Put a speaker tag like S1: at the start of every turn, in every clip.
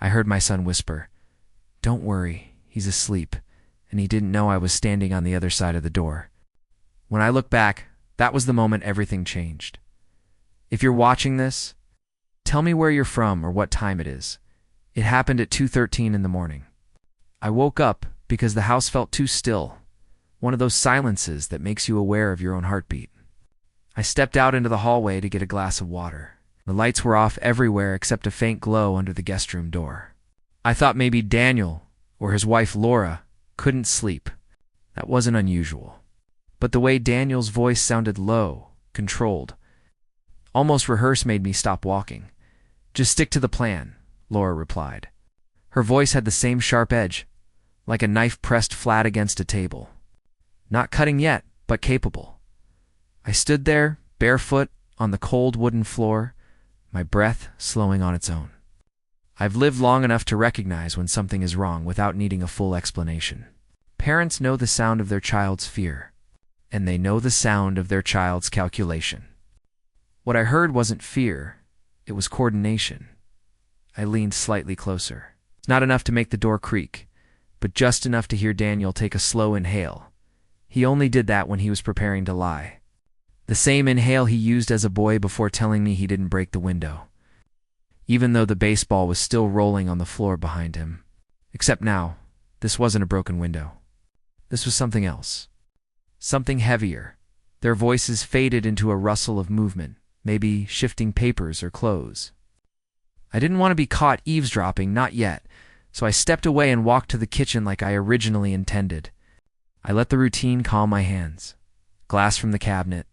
S1: I heard my son whisper, "Don't worry, he's asleep," and he didn't know I was standing on the other side of the door. When I look back, that was the moment everything changed. If you're watching this, tell me where you're from or what time it is. It happened at 2:13 in the morning. I woke up because the house felt too still, one of those silences that makes you aware of your own heartbeat. I stepped out into the hallway to get a glass of water. The lights were off everywhere except a faint glow under the guest room door. I thought maybe Daniel, or his wife Laura, couldn't sleep. That wasn't unusual. But the way Daniel's voice sounded low, controlled, almost rehearsed made me stop walking. "Just stick to the plan," Laura replied. Her voice had the same sharp edge, like a knife pressed flat against a table. Not cutting yet, but capable. I stood there, barefoot, on the cold wooden floor, my breath slowing on its own. I've lived long enough to recognize when something is wrong without needing a full explanation. Parents know the sound of their child's fear, and they know the sound of their child's calculation. What I heard wasn't fear, it was coordination. I leaned slightly closer. Not enough to make the door creak, but just enough to hear Daniel take a slow inhale. He only did that when he was preparing to lie. The same inhale he used as a boy before telling me he didn't break the window, even though the baseball was still rolling on the floor behind him. Except now, this wasn't a broken window. This was something else. Something heavier. Their voices faded into a rustle of movement, maybe shifting papers or clothes. I didn't want to be caught eavesdropping, not yet, so I stepped away and walked to the kitchen like I originally intended. I let the routine calm my hands. Glass from the cabinet,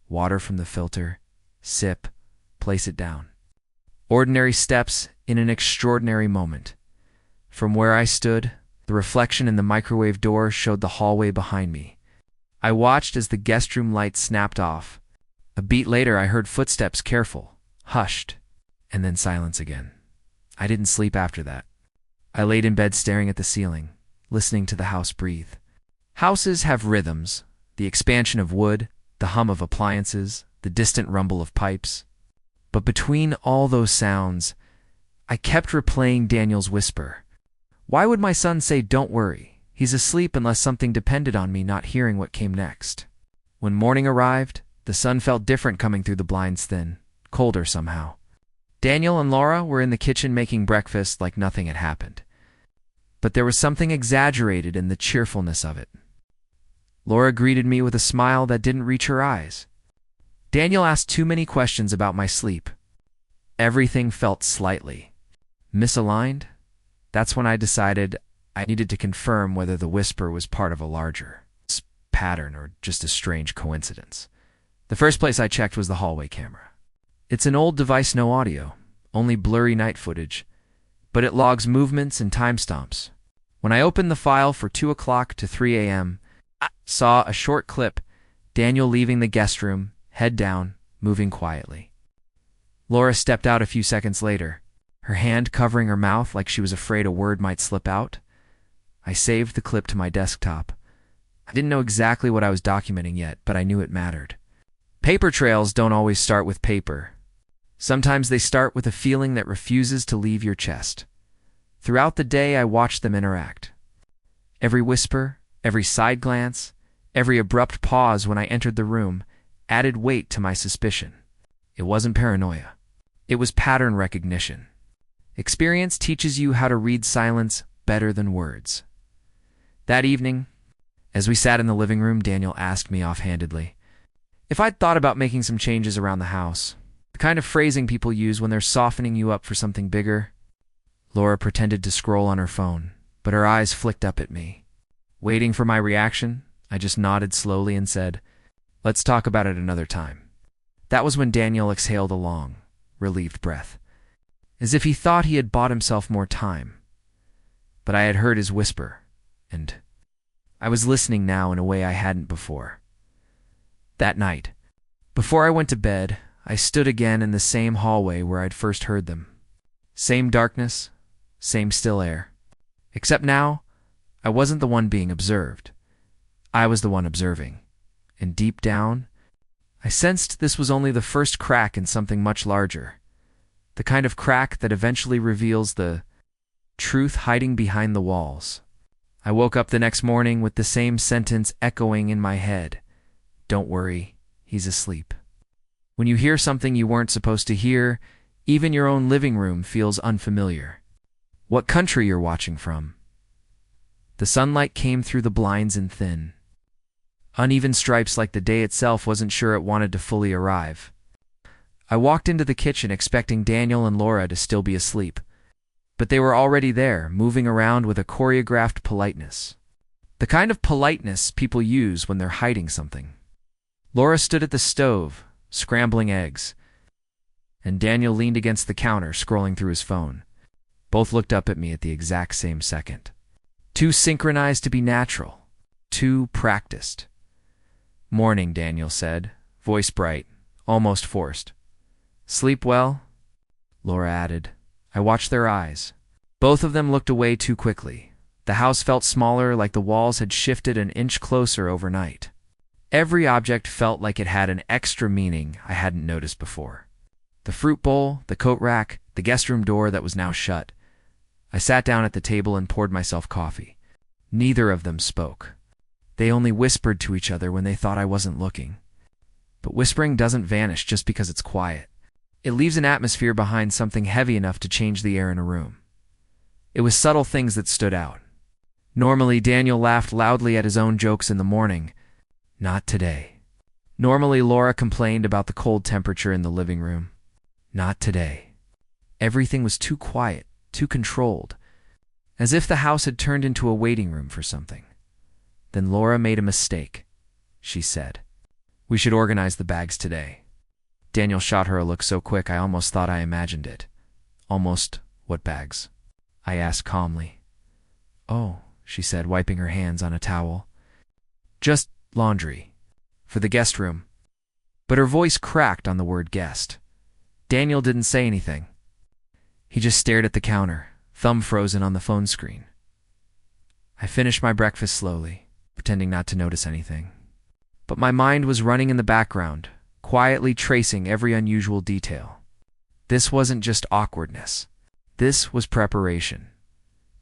S1: water from the filter, sip, place it down. Ordinary steps in an extraordinary moment. From where I stood, the reflection in the microwave door showed the hallway behind me. I watched as the guest room light snapped off. A beat later, I heard footsteps, careful, hushed, and then silence again. I didn't sleep after that. I laid in bed staring at the ceiling, listening to the house breathe. Houses have rhythms, the expansion of wood, the hum of appliances, the distant rumble of pipes. But between all those sounds, I kept replaying Daniel's whisper. Why would my son say, "Don't worry, he's asleep," unless something depended on me not hearing what came next? When morning arrived, the sun felt different coming through the blinds thin, colder somehow. Daniel and Laura were in the kitchen making breakfast like nothing had happened. But there was something exaggerated in the cheerfulness of it. Laura greeted me with a smile that didn't reach her eyes. Daniel asked too many questions about my sleep. Everything felt slightly misaligned. That's when I decided I needed to confirm whether the whisper was part of a larger pattern or just a strange coincidence. The first place I checked was the hallway camera. It's an old device, no audio, only blurry night footage, but it logs movements and timestamps. When I opened the file for 2 o'clock to 3 a.m., I saw a short clip, Daniel leaving the guest room, head down, moving quietly. Laura stepped out a few seconds later, her hand covering her mouth like she was afraid a word might slip out. I saved the clip to my desktop. I didn't know exactly what I was documenting yet, but I knew it mattered. Paper trails don't always start with paper. Sometimes they start with a feeling that refuses to leave your chest. Throughout the day, I watched them interact. Every whisper, every side glance, every abrupt pause when I entered the room added weight to my suspicion. It wasn't paranoia. It was pattern recognition. Experience teaches you how to read silence better than words. That evening, as we sat in the living room, Daniel asked me offhandedly if I'd thought about making some changes around the house, the kind of phrasing people use when they're softening you up for something bigger. Laura pretended to scroll on her phone, but her eyes flicked up at me. Waiting for my reaction, I just nodded slowly and said, "Let's talk about it another time." That was when Daniel exhaled a long, relieved breath, as if he thought he had bought himself more time. But I had heard his whisper, and I was listening now in a way I hadn't before. That night, before I went to bed, I stood again in the same hallway where I'd first heard them. Same darkness, same still air. Except now, I wasn't the one being observed. I was the one observing. And deep down, I sensed this was only the first crack in something much larger. The kind of crack that eventually reveals the truth hiding behind the walls. I woke up the next morning with the same sentence echoing in my head. Don't worry, he's asleep. When you hear something you weren't supposed to hear, even your own living room feels unfamiliar. What country you're watching from? The sunlight came through the blinds in thin, uneven stripes like the day itself wasn't sure it wanted to fully arrive. I walked into the kitchen expecting Daniel and Laura to still be asleep, but they were already there, moving around with a choreographed politeness. The kind of politeness people use when they're hiding something. Laura stood at the stove, scrambling eggs, and Daniel leaned against the counter, scrolling through his phone. Both looked up at me at the exact same second. Too synchronized to be natural. Too practiced. "Morning," Daniel said, voice bright, almost forced. "Sleep well?" Laura added. I watched their eyes. Both of them looked away too quickly. The house felt smaller, like the walls had shifted an inch closer overnight. Every object felt like it had an extra meaning I hadn't noticed before. The fruit bowl, the coat rack, the guest room door that was now shut. I sat down at the table and poured myself coffee. Neither of them spoke. They only whispered to each other when they thought I wasn't looking. But whispering doesn't vanish just because it's quiet. It leaves an atmosphere behind, something heavy enough to change the air in a room. It was subtle things that stood out. Normally, Daniel laughed loudly at his own jokes in the morning. Not today. Normally, Laura complained about the cold temperature in the living room. Not today. Everything was too quiet, too controlled, as if the house had turned into a waiting room for something. Then Laura made a mistake. She said, "We should organize the bags today." Daniel shot her a look so quick I almost thought I imagined it. "Almost what bags?" I asked calmly. "Oh," she said, wiping her hands on a towel. "Just laundry. For the guest room." But her voice cracked on the word guest. Daniel didn't say anything. He just stared at the counter, thumb frozen on the phone screen. I finished my breakfast slowly, pretending not to notice anything. But my mind was running in the background, quietly tracing every unusual detail. This wasn't just awkwardness. This was preparation.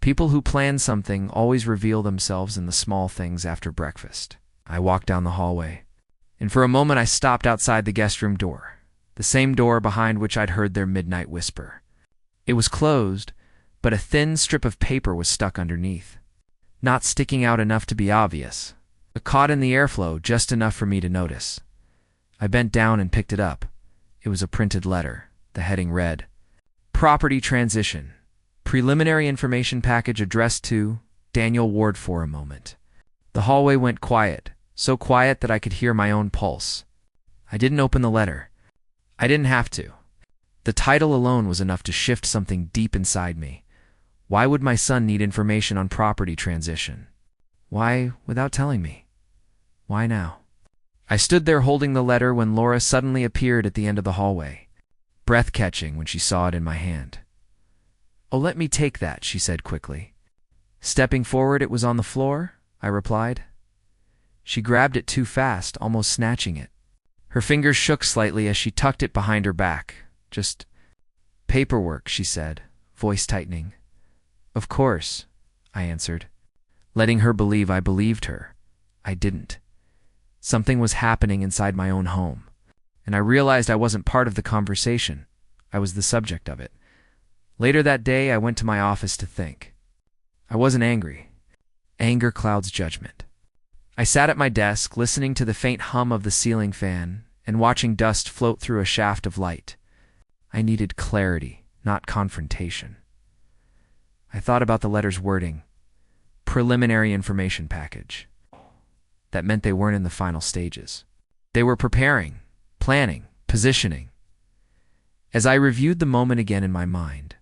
S1: People who plan something always reveal themselves in the small things after breakfast. I walked down the hallway, and for a moment I stopped outside the guest room door, the same door behind which I'd heard their midnight whisper. It was closed, but a thin strip of paper was stuck underneath. Not sticking out enough to be obvious, but caught in the airflow just enough for me to notice. I bent down and picked it up. It was a printed letter. The heading read, "Property Transition. Preliminary information package addressed to Daniel Ward." For a moment, the hallway went quiet, so quiet that I could hear my own pulse. I didn't open the letter. I didn't have to. The title alone was enough to shift something deep inside me. Why would my son need information on property transition? Why, without telling me? Why now? I stood there holding the letter when Laura suddenly appeared at the end of the hallway, breath-catching when she saw it in my hand. "Oh, let me take that," she said quickly. Stepping forward, "It was on the floor," I replied. She grabbed it too fast, almost snatching it. Her fingers shook slightly as she tucked it behind her back. "Just paperwork," she said, voice tightening. "Of course," I answered, letting her believe I believed her. I didn't. Something was happening inside my own home, and I realized I wasn't part of the conversation. I was the subject of it. Later that day, I went to my office to think. I wasn't angry. Anger clouds judgment. I sat at my desk, listening to the faint hum of the ceiling fan and watching dust float through a shaft of light. I needed clarity, not confrontation. I thought about the letter's wording. Preliminary information package. That meant they weren't in the final stages. They were preparing, planning, positioning. As I reviewed the moment again in my mind,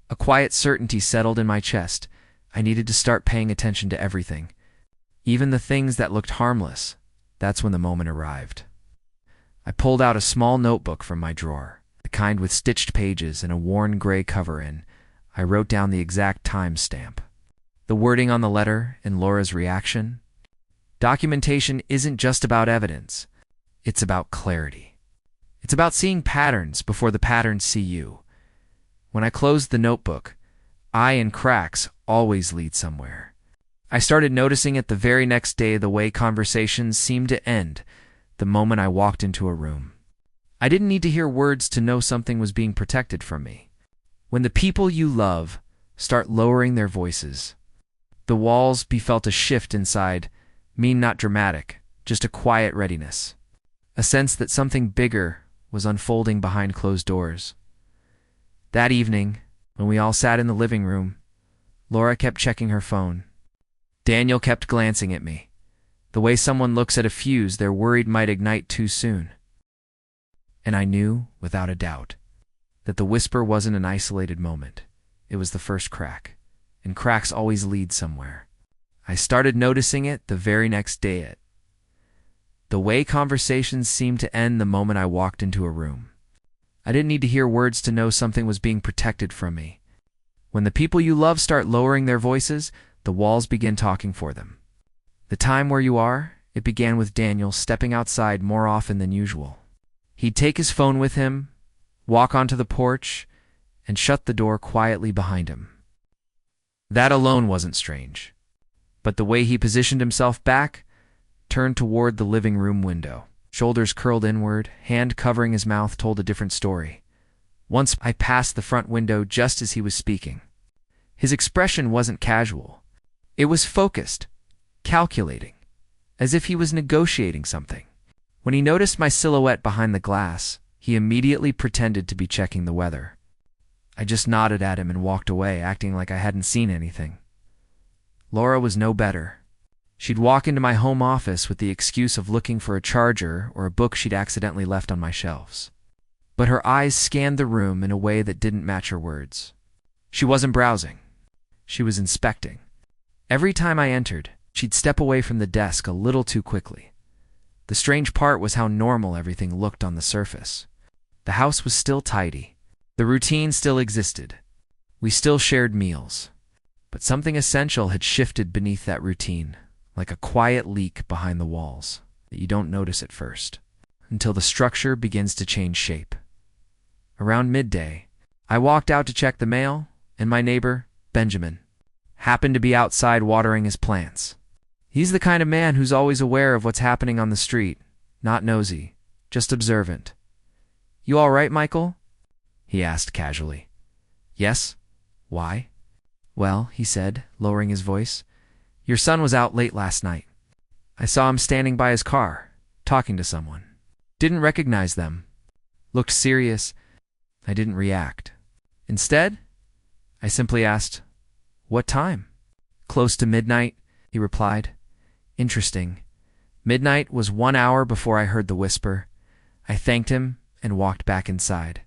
S1: a quiet certainty settled in my chest. I needed to start paying attention to everything, even the things that looked harmless. That's when the moment arrived. I pulled out a small notebook from my drawer, the kind with stitched pages and a worn gray cover in. I wrote down the exact timestamp, the wording on the letter, and Laura's reaction. Documentation isn't just about evidence. It's about clarity. It's about seeing patterns before the patterns see you. When I closed the notebook, And cracks always lead somewhere. I started noticing it the very next day, the way conversations seemed to end the moment I walked into a room. I didn't need to hear words to know something was being protected from me. When the people you love start lowering their voices, the walls felt a shift inside, not dramatic, just a quiet readiness. A sense that something bigger was unfolding behind closed doors. That evening, when we all sat in the living room, Laura kept checking her phone. Daniel kept glancing at me, the way someone looks at a fuse they're worried might ignite too soon. And I knew, without a doubt, that the whisper wasn't an isolated moment. It was the first crack, and cracks always lead somewhere. I started noticing it the very next day. The way conversations seemed to end the moment I walked into a room. I didn't need to hear words to know something was being protected from me. When the people you love start lowering their voices, the walls begin talking for them. The time where you are, it began with Daniel stepping outside more often than usual. He'd take his phone with him, walk onto the porch, and shut the door quietly behind him. That alone wasn't strange. But the way he positioned himself back, turned toward the living room window, shoulders curled inward, hand covering his mouth, told a different story. Once I passed the front window just as he was speaking. His expression wasn't casual. It was focused, calculating, as if he was negotiating something. When he noticed my silhouette behind the glass, he immediately pretended to be checking the weather. I just nodded at him and walked away, acting like I hadn't seen anything. Laura was no better. She'd walk into my home office with the excuse of looking for a charger or a book she'd accidentally left on my shelves. But her eyes scanned the room in a way that didn't match her words. She wasn't browsing. She was inspecting. Every time I entered, she'd step away from the desk a little too quickly. The strange part was how normal everything looked on the surface. The house was still tidy. The routine still existed. We still shared meals. But something essential had shifted beneath that routine, like a quiet leak behind the walls that you don't notice at first, until the structure begins to change shape. Around midday, I walked out to check the mail, and my neighbor, Benjamin, happened to be outside watering his plants. He's the kind of man who's always aware of what's happening on the street, not nosy, just observant. "You all right, Michael?" he asked casually. "Yes. Why?" "Well," he said, lowering his voice, "your son was out late last night. I saw him standing by his car, talking to someone. Didn't recognize them. Looked serious. I didn't react. Instead, I simply asked, 'What time?' 'Close to midnight,' he replied. Interesting. Midnight was 1 hour before I heard the whisper. I thanked him and walked back inside.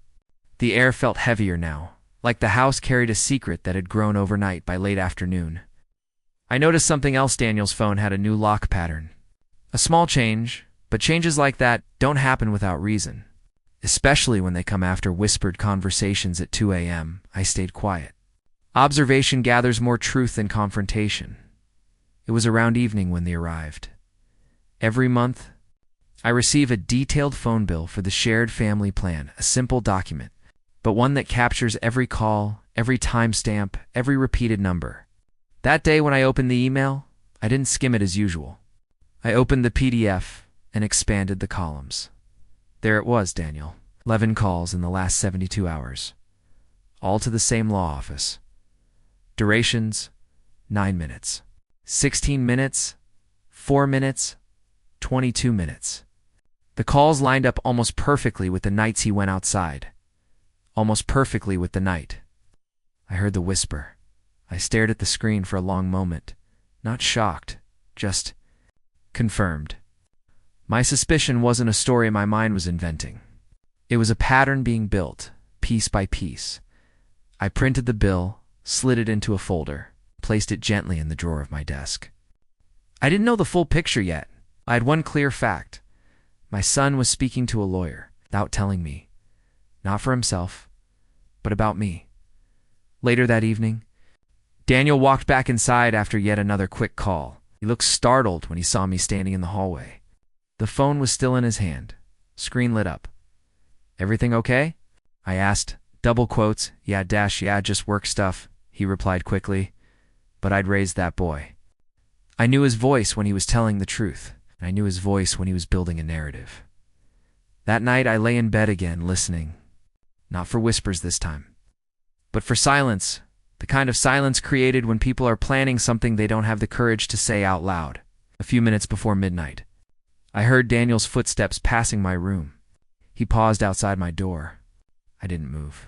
S1: The air felt heavier now, like the house carried a secret that had grown overnight by late afternoon. I noticed something else. Daniel's phone had a new lock pattern. A small change, but changes like that don't happen without reason. Especially when they come after whispered conversations at 2 a.m., I stayed quiet. Observation gathers more truth than confrontation. It was around evening when they arrived. Every month, I receive a detailed phone bill for the shared family plan, a simple document, but one that captures every call, every timestamp, every repeated number. That day when I opened the email, I didn't skim it as usual. I opened the PDF and expanded the columns. There it was, Daniel. 11 calls in the last 72 hours. All to the same law office. Durations, 9 minutes. 16 minutes, 4 minutes, 22 minutes. The calls lined up almost perfectly with the nights he went outside. Almost perfectly with the night. I heard the whisper. I stared at the screen for a long moment. Not shocked, just confirmed. My suspicion wasn't a story my mind was inventing. It was a pattern being built, piece by piece. I printed the bill, slid it into a folder, placed it gently in the drawer of my desk. I didn't know the full picture yet. I had one clear fact. My son was speaking to a lawyer, without telling me. Not for himself, but about me. Later that evening, Daniel walked back inside after yet another quick call. He looked startled when he saw me standing in the hallway. The phone was still in his hand. Screen lit up. "Everything okay?" I asked. Double quotes. Yeah, just work stuff," he replied quickly, but I'd raised that boy. I knew his voice when he was telling the truth, and I knew his voice when he was building a narrative. That night I lay in bed again, listening. Not for whispers this time, but for silence, the kind of silence created when people are planning something they don't have the courage to say out loud. A few minutes before midnight, I heard Daniel's footsteps passing my room. He paused outside my door. I didn't move.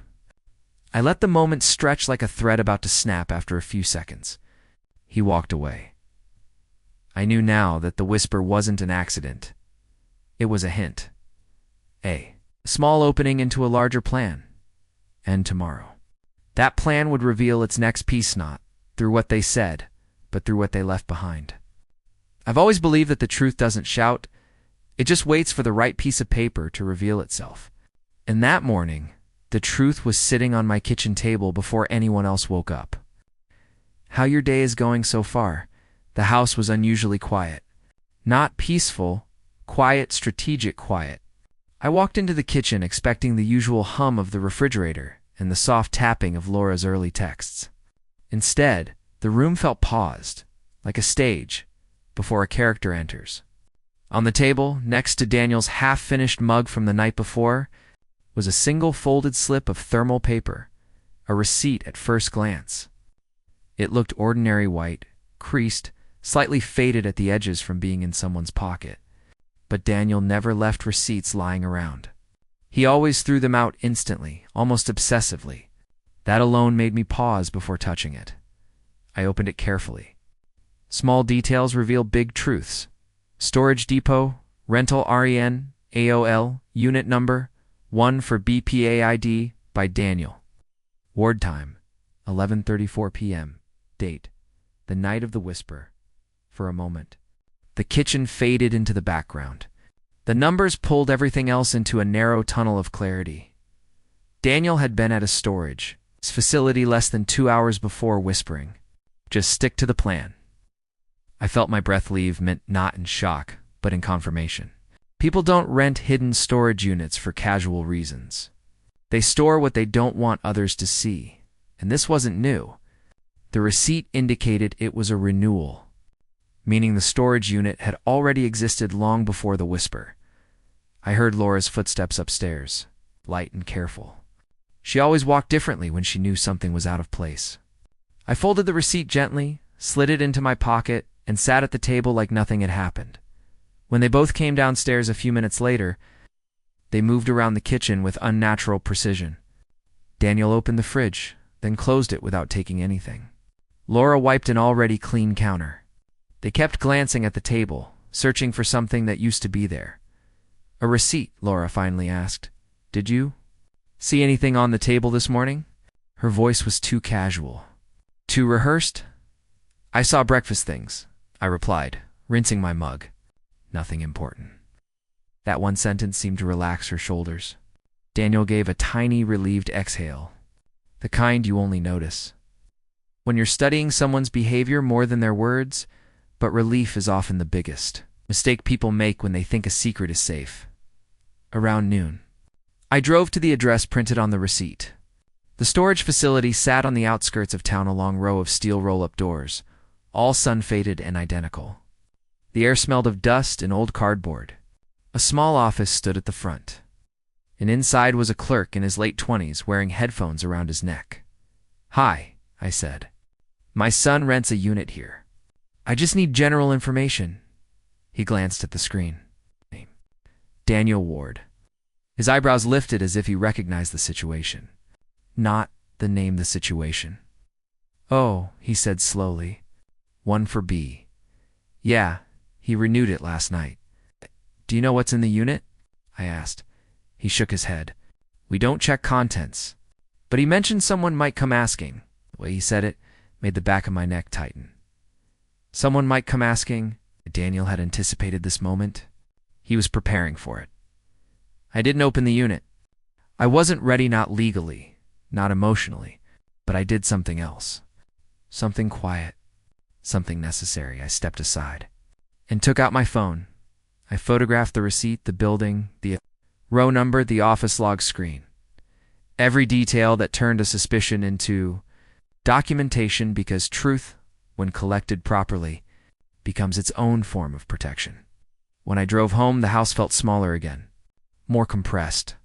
S1: I let the moment stretch like a thread about to snap after a few seconds. He walked away. I knew now that the whisper wasn't an accident. It was a hint. A small opening into a larger plan. And tomorrow, that plan would reveal its next piece, not through what they said, but through what they left behind. I've always believed that the truth doesn't shout. It just waits for the right piece of paper to reveal itself. And that morning, the truth was sitting on my kitchen table before anyone else woke up. How your day is going so far? The house was unusually quiet. Not peaceful, quiet, strategic quiet. I walked into the kitchen expecting the usual hum of the refrigerator and the soft tapping of Laura's early texts. Instead, the room felt paused, like a stage, before a character enters. On the table, next to Daniel's half-finished mug from the night before, was a single folded slip of thermal paper, a receipt at first glance. It looked ordinary white, creased, slightly faded at the edges from being in someone's pocket. But Daniel never left receipts lying around. He always threw them out instantly, almost obsessively. That alone made me pause before touching it. I opened it carefully. Small details reveal big truths. Storage depot, rental REN, AOL, unit number, 1 for BPAID by Daniel. Ward time, 11:34 p.m. Date, the night of the whisper. For a moment, the kitchen faded into the background. The numbers pulled everything else into a narrow tunnel of clarity. Daniel had been at a storage facility less than 2 hours before whispering, "Just stick to the plan." I felt my breath leave, meant not in shock, but in confirmation. People don't rent hidden storage units for casual reasons. They store what they don't want others to see, and this wasn't new. The receipt indicated it was a renewal, meaning the storage unit had already existed long before the whisper. I heard Laura's footsteps upstairs, light and careful. She always walked differently when she knew something was out of place. I folded the receipt gently, slid it into my pocket, and sat at the table like nothing had happened. When they both came downstairs a few minutes later, they moved around the kitchen with unnatural precision. Daniel opened the fridge, then closed it without taking anything. Laura wiped an already clean counter. They kept glancing at the table, searching for something that used to be there. "A receipt," Laura finally asked. "Did you see anything on the table this morning?" Her voice was too casual, too rehearsed. "I saw breakfast things," I replied, rinsing my mug. "Nothing important." That one sentence seemed to relax her shoulders. Daniel gave a tiny, relieved exhale, the kind you only notice when you're studying someone's behavior more than their words, but relief is often the biggest mistake people make when they think a secret is safe. Around noon, I drove to the address printed on the receipt. The storage facility sat on the outskirts of town, a long row of steel roll-up doors, all sun-faded and identical. The air smelled of dust and old cardboard. A small office stood at the front, and inside was a clerk in his late 20s wearing headphones around his neck. "Hi," I said. "My son rents a unit here. I just need general information." He glanced at the screen. Daniel Ward. His eyebrows lifted as if he recognized the situation. Not the name, the situation. "Oh," he said slowly. "1 for B. Yeah, he renewed it last night." "Do you know what's in the unit?" I asked. He shook his head. "We don't check contents." But he mentioned someone might come asking. The way he said it made the back of my neck tighten. Someone might come asking. Daniel had anticipated this moment. He was preparing for it. I didn't open the unit. I wasn't ready, not legally, not emotionally, but I did something else. Something quiet, something necessary. I stepped aside and took out my phone. I photographed the receipt, the building, the row number, the office log screen. Every detail that turned a suspicion into Documentation, because truth, when collected properly, becomes its own form of protection. When I drove home, the house felt smaller again, more compressed.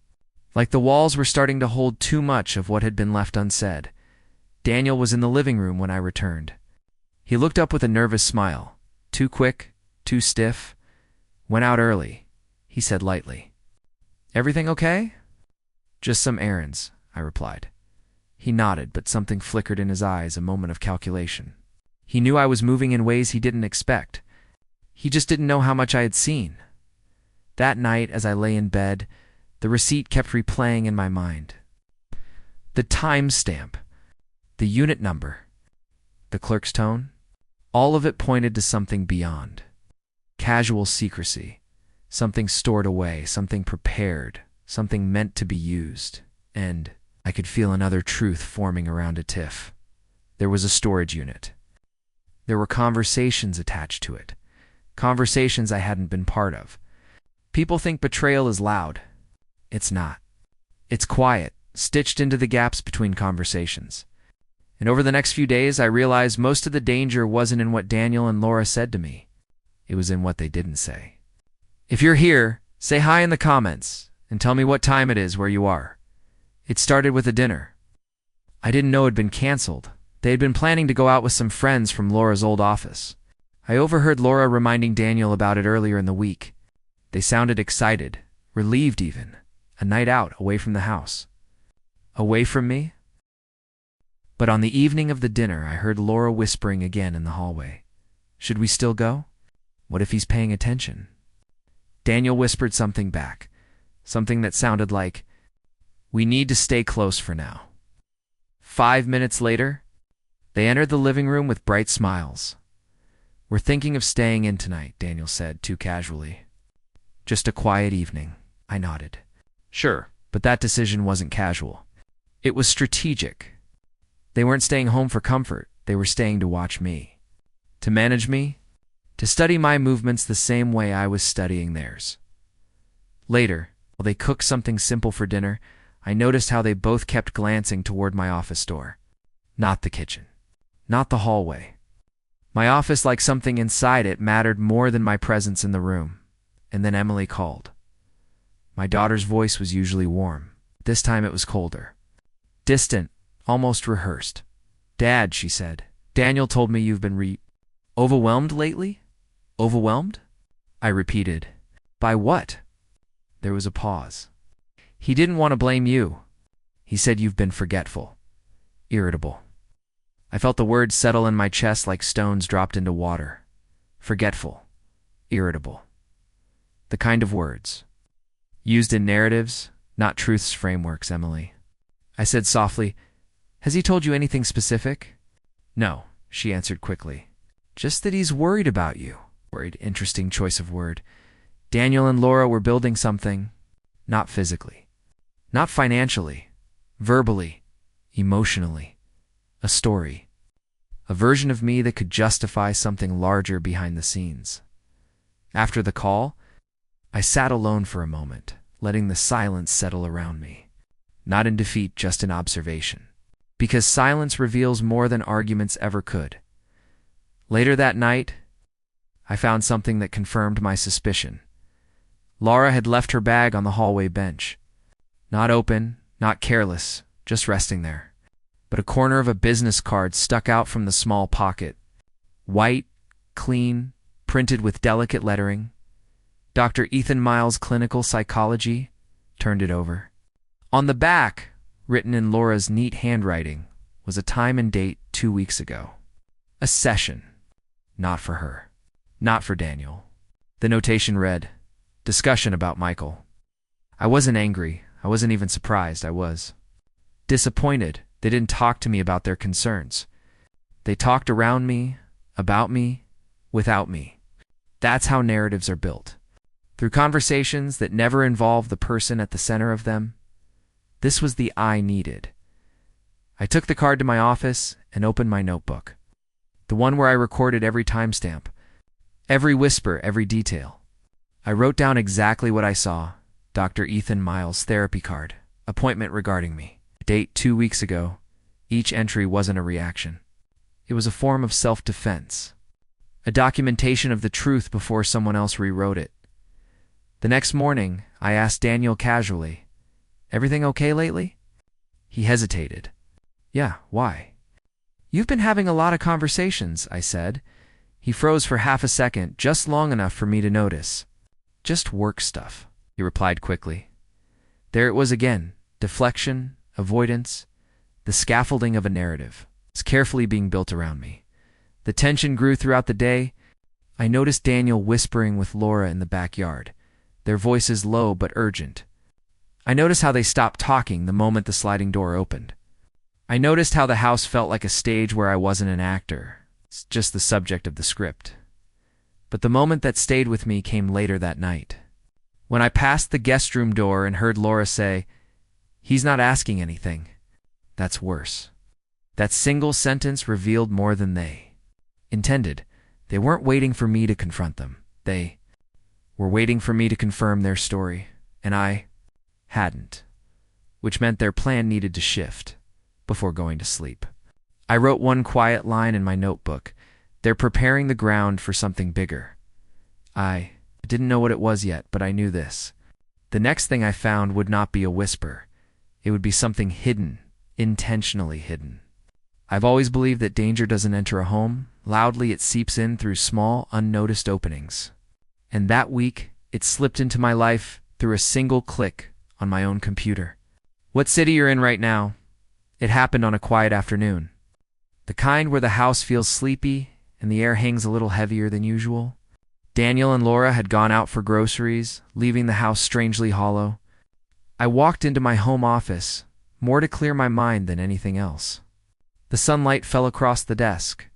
S1: Like the walls were starting to hold too much of what had been left unsaid. Daniel was in the living room when I returned. He looked up with a nervous smile. Too quick, too stiff. Went out early, he said lightly. Everything okay? Just some errands, I replied. He nodded, but something flickered in his eyes, a moment of calculation. He knew I was moving in ways he didn't expect. He just didn't know how much I had seen. That night, as I lay in bed, the receipt kept replaying in my mind. The timestamp, the unit number, the clerk's tone, all of it pointed to something beyond. Casual secrecy, something stored away, something prepared, something meant to be used. And I could feel another truth forming around a tiff. There was a storage unit. There were conversations attached to it, conversations I hadn't been part of. People think betrayal is loud. It's not. It's quiet, stitched into the gaps between conversations. And over the next few days, I realized most of the danger wasn't in what Daniel and Laura said to me. It was in what they didn't say. If you're here, say hi in the comments and tell me what time it is where you are. It started with a dinner. I didn't know it had been canceled. They had been planning to go out with some friends from Laura's old office. I overheard Laura reminding Daniel about it earlier in the week. They sounded excited, relieved even. A night out away from the house. Away from me? But on the evening of the dinner, I heard Laura whispering again in the hallway. Should we still go? What if he's paying attention? Daniel whispered something back, something that sounded like, we need to stay close for now. 5 minutes later, they entered the living room with bright smiles. We're thinking of staying in tonight, Daniel said, too casually. Just a quiet evening, I nodded. Sure, but that decision wasn't casual. It was strategic. They weren't staying home for comfort. They were staying to watch me. To manage me. To study my movements the same way I was studying theirs. Later, while they cooked something simple for dinner, I noticed how they both kept glancing toward my office door. Not the kitchen. Not the hallway. My office, like something inside it, mattered more than my presence in the room. And then Emily called. My daughter's voice was usually warm. This time it was colder. Distant, almost rehearsed. Dad, she said, Daniel told me you've been overwhelmed lately? Overwhelmed? I repeated. By what? There was a pause. He didn't want to blame you. He said you've been forgetful. Irritable. I felt the words settle in my chest like stones dropped into water. Forgetful. Irritable. The kind of words. Used in narratives, not truth's frameworks, Emily. I said softly, has he told you anything specific? No, she answered quickly. Just that he's worried about you. Worried, interesting choice of word. Daniel and Laura were building something, not physically, not financially, verbally, emotionally. A story. A version of me that could justify something larger behind the scenes. After the call, I sat alone for a moment, letting the silence settle around me. Not in defeat, just in observation. Because silence reveals more than arguments ever could. Later that night, I found something that confirmed my suspicion. Laura had left her bag on the hallway bench. Not open, not careless, just resting there. But a corner of a business card stuck out from the small pocket. White, clean, printed with delicate lettering. Dr. Ethan Miles, Clinical Psychology, turned it over. On the back, written in Laura's neat handwriting, was a time and date 2 weeks ago. A session. Not for her. Not for Daniel. The notation read, discussion about Michael. I wasn't angry. I wasn't even surprised. I was disappointed. They didn't talk to me about their concerns. They talked around me, about me, without me. That's how narratives are built. Through conversations that never involve the person at the center of them. This was the I needed. I took the card to my office and opened my notebook. The one where I recorded every timestamp, every whisper, every detail. I wrote down exactly what I saw. Dr. Ethan Miles' therapy card. Appointment regarding me. Date 2 weeks ago. Each entry wasn't a reaction. It was a form of self-defense, a documentation of the truth before someone else rewrote it. The next morning, I asked Daniel casually, "Everything okay lately?" He hesitated. "Yeah, why?" "You've been having a lot of conversations," I said. He froze for half a second, just long enough for me to notice. "Just work stuff," he replied quickly. There it was again, deflection, avoidance, the scaffolding of a narrative. It's carefully being built around me. The tension grew throughout the day. I noticed Daniel whispering with Laura in the backyard, their voices low but urgent. I noticed how they stopped talking the moment the sliding door opened. I noticed how the house felt like a stage where I wasn't an actor, just the subject of the script. But the moment that stayed with me came later that night. When I passed the guest room door and heard Laura say, "He's not asking anything." That's worse. That single sentence revealed more than they intended. They weren't waiting for me to confront them. They were waiting for me to confirm their story, and I hadn't, which meant their plan needed to shift before going to sleep. I wrote one quiet line in my notebook. They're preparing the ground for something bigger. I didn't know what it was yet, but I knew this. The next thing I found would not be a whisper. It would be something hidden, intentionally hidden. I've always believed that danger doesn't enter a home. Loudly, it seeps in through small, unnoticed openings. And that week, it slipped into my life through a single click on my own computer. What city you're in right now? It happened on a quiet afternoon. The kind where the house feels sleepy and the air hangs a little heavier than usual. Daniel and Laura had gone out for groceries, leaving the house strangely hollow. I walked into my home office, more to clear my mind than anything else. The sunlight fell across the desk,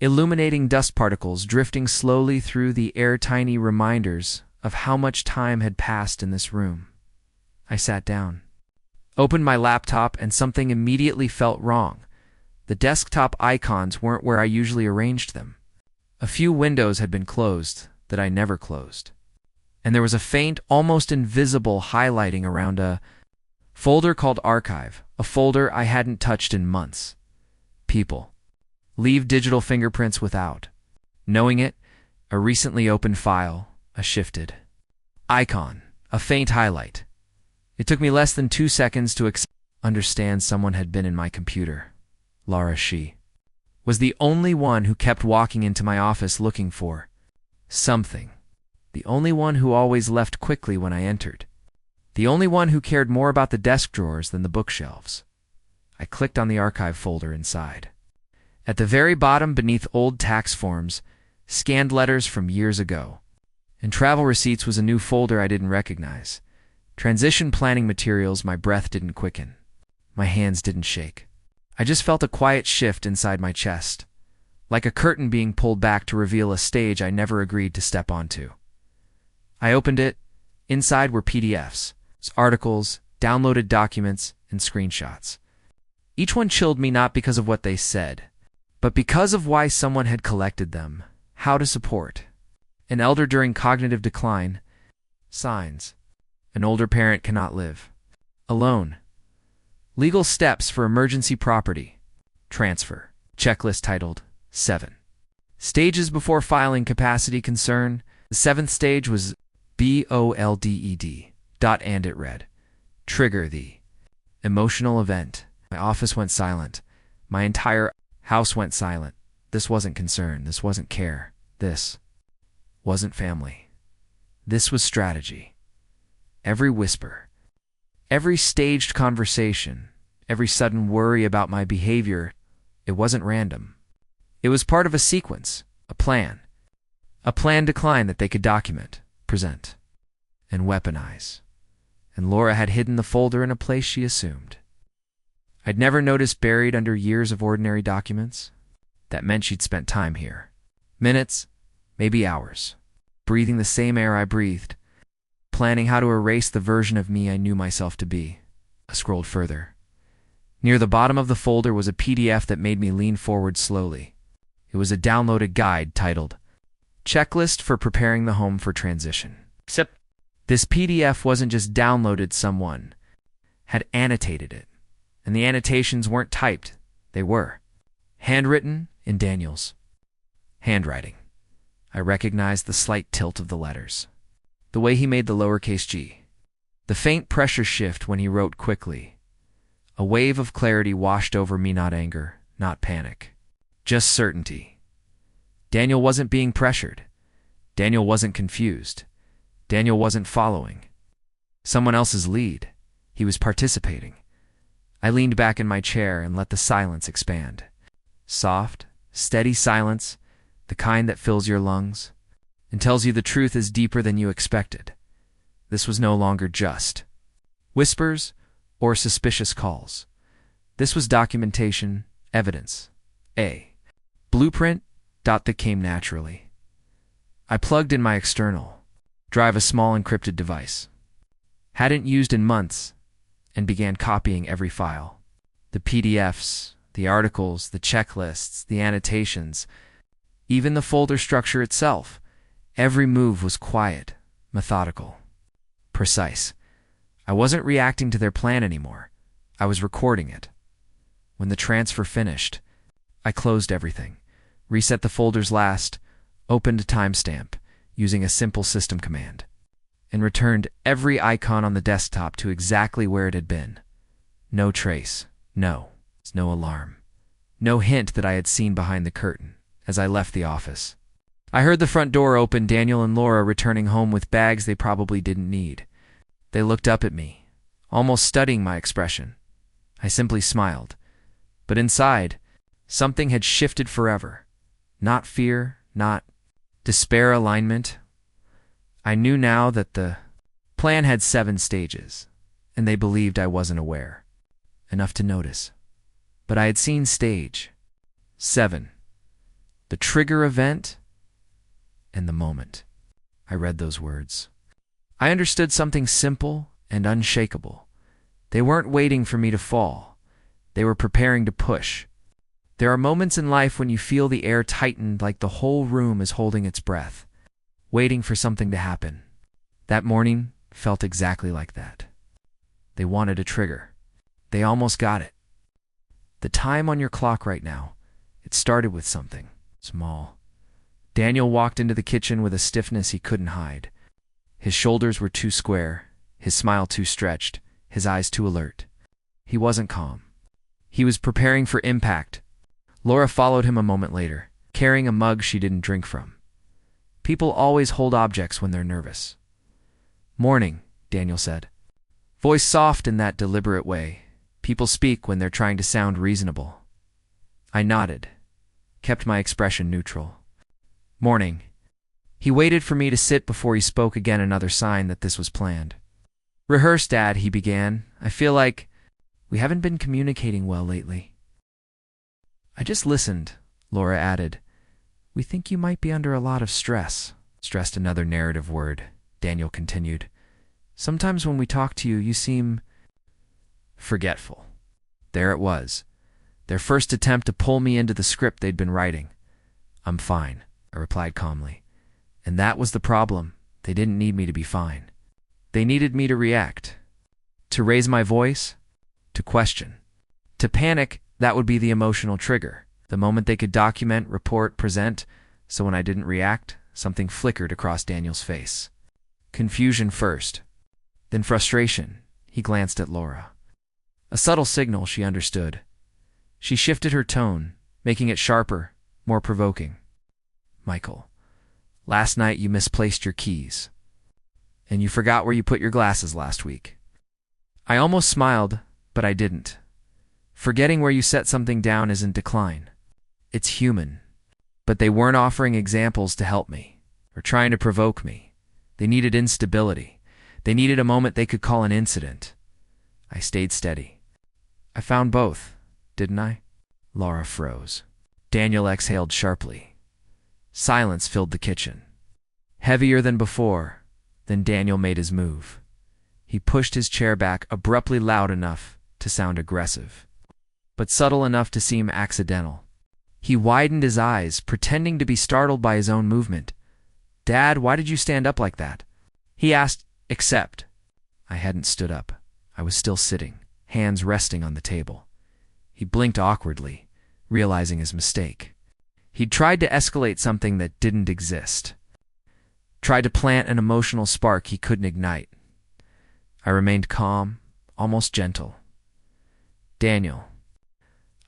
S1: illuminating dust particles drifting slowly through the air, tiny reminders of how much time had passed in this room. I sat down, opened my laptop, and something immediately felt wrong. The desktop icons weren't where I usually arranged them. A few windows had been closed that I never closed. And there was a faint, almost invisible highlighting around a folder called Archive, a folder I hadn't touched in months. People. Leave digital fingerprints without. Knowing it, a recently opened file, a shifted icon, a faint highlight. It took me less than 2 seconds to understand someone had been in my computer. Laura, she was the only one who kept walking into my office looking for something. The only one who always left quickly when I entered. The only one who cared more about the desk drawers than the bookshelves. I clicked on the archive folder inside. At the very bottom, beneath old tax forms, scanned letters from years ago. And travel receipts was a new folder I didn't recognize. Transition planning materials. My breath didn't quicken. My hands didn't shake. I just felt a quiet shift inside my chest, like a curtain being pulled back to reveal a stage I never agreed to step onto. I opened it. Inside were PDFs, articles, downloaded documents, and screenshots. Each one chilled me, not because of what they said, but because of why someone had collected them. How to support an elder during cognitive decline. Signs. An older parent cannot live alone. Legal steps for emergency property transfer. Checklist titled 7. Stages before filing capacity concern. The 7th stage was BOLDED. And it read, trigger the emotional event. My office went silent. My entire house went silent. This wasn't concern. This wasn't care. This wasn't family. This was strategy. Every whisper, every staged conversation, every sudden worry about my behavior, it wasn't random. It was part of a sequence, a plan decline that they could document, present, and weaponize. And Laura had hidden the folder in a place she assumed. I'd never noticed buried under years of ordinary documents. That meant she'd spent time here. Minutes, maybe hours, breathing the same air I breathed, planning how to erase the version of me I knew myself to be. I scrolled further. Near the bottom of the folder was a PDF that made me lean forward slowly. It was a downloaded guide titled, Checklist for Preparing the Home for Transition. Except this PDF wasn't just downloaded, someone had annotated it. And the annotations weren't typed. They were handwritten in Daniel's handwriting. I recognized the slight tilt of the letters, the way he made the lowercase g, the faint pressure shift when he wrote quickly. A wave of clarity washed over me, not anger, not panic, just certainty. Daniel wasn't being pressured. Daniel wasn't confused. Daniel wasn't following someone else's lead. He was participating. I leaned back in my chair and let the silence expand. Soft, steady silence, the kind that fills your lungs and tells you the truth is deeper than you expected. This was no longer just whispers or suspicious calls. This was documentation, evidence, a blueprint that came naturally. I plugged in my external drive, a small encrypted device. Hadn't used in months, and began copying every file. The PDFs, the articles, the checklists, the annotations, even the folder structure itself. Every move was quiet, methodical, precise. I wasn't reacting to their plan anymore. I was recording it. When the transfer finished, I closed everything, reset the folders last, opened a timestamp using a simple system command, and returned every icon on the desktop to exactly where it had been. No trace, no alarm, no hint that I had seen behind the curtain as I left the office. I heard the front door open, Daniel and Laura returning home with bags they probably didn't need. They looked up at me, almost studying my expression. I simply smiled. But inside, something had shifted forever. Not fear, not despair, alignment. I knew now that the plan had 7 stages, and they believed I wasn't aware enough to notice. But I had seen stage 7, the trigger event, and the moment I read those words, I understood something simple and unshakable. They weren't waiting for me to fall. They were preparing to push. There are moments in life when you feel the air tighten, like the whole room is holding its breath, waiting for something to happen. That morning felt exactly like that. They wanted a trigger. They almost got it. The time on your clock right now, it started with something small. Daniel walked into the kitchen with a stiffness he couldn't hide. His shoulders were too square, his smile too stretched, his eyes too alert. He wasn't calm. He was preparing for impact. Laura followed him a moment later, carrying a mug she didn't drink from. People always hold objects when they're nervous. "Morning," Daniel said. Voice soft in that deliberate way. People speak when they're trying to sound reasonable. I nodded, kept my expression neutral. "Morning." He waited for me to sit before he spoke again, another sign that this was planned. "Rehearse, Dad," he began. "I feel like we haven't been communicating well lately." "I just listened," Laura added. "We think you might be under a lot of stress." Stressed, another narrative word, Daniel continued. "Sometimes when we talk to you, you seem forgetful." There it was, their first attempt to pull me into the script they'd been writing. "I'm fine," I replied calmly. And that was the problem. They didn't need me to be fine. They needed me to react, to raise my voice, to question. To panic, that would be the emotional trigger, the moment they could document, report, present. So when I didn't react, something flickered across Daniel's face. Confusion first, then frustration. He glanced at Laura. A subtle signal she understood. She shifted her tone, making it sharper, more provoking. "Michael, last night you misplaced your keys. And you forgot where you put your glasses last week." I almost smiled, but I didn't. Forgetting where you set something down isn't decline. It's human. But they weren't offering examples to help me, or trying to provoke me. They needed instability. They needed a moment they could call an incident. I stayed steady. I found both, didn't I? Laura froze. Daniel exhaled sharply. Silence filled the kitchen. Heavier than before, then Daniel made his move. He pushed his chair back, abruptly, loud enough to sound aggressive, but subtle enough to seem accidental. He widened his eyes, pretending to be startled by his own movement. "Dad, why did you stand up like that?" he asked, except I hadn't stood up. I was still sitting, hands resting on the table. He blinked awkwardly, realizing his mistake. He'd tried to escalate something that didn't exist. Tried to plant an emotional spark he couldn't ignite. I remained calm, almost gentle. "Daniel."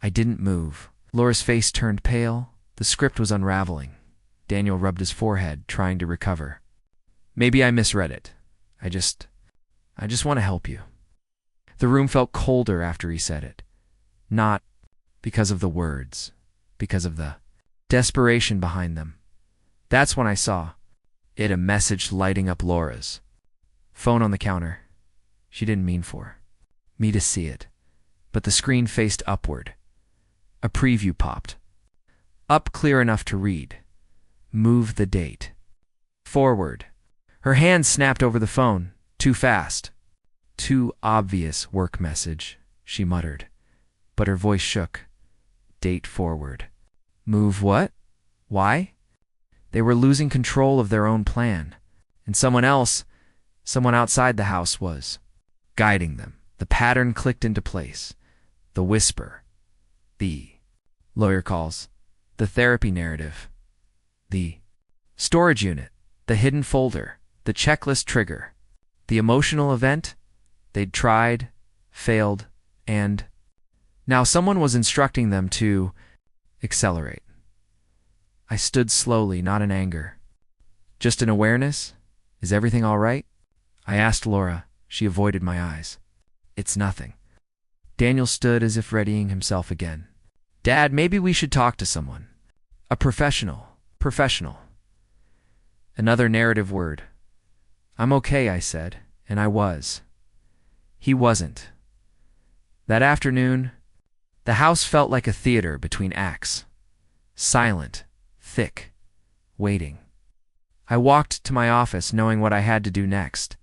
S1: I didn't move. Laura's face turned pale. The script was unraveling. Daniel rubbed his forehead, trying to recover. "Maybe I misread it. I just want to help you." The room felt colder after he said it. Not because of the words, because of the desperation behind them. That's when I saw it, a message lighting up Laura's phone on the counter. She didn't mean for me to see it, but the screen faced upward. A preview popped. Up clear enough to read. Move the date. Forward. Her hand snapped over the phone. Too fast. Too obvious work message, she muttered, but her voice shook. Date forward. Move what? Why? They were losing control of their own plan, and someone outside the house was guiding them. The pattern clicked into place. The whisper. The lawyer calls. The therapy narrative. The storage unit. The hidden folder. The checklist trigger. The emotional event. They'd tried, failed, and now someone was instructing them to accelerate. I stood slowly, not in anger. Just in awareness. Is everything all right? I asked Laura. She avoided my eyes. It's nothing. Daniel stood as if readying himself again. Dad, maybe we should talk to someone. A professional. Professional. Another narrative word. I'm okay, I said, and I was. He wasn't. That afternoon, the house felt like a theater between acts. Silent, thick, waiting. I walked to my office knowing what I had to do next.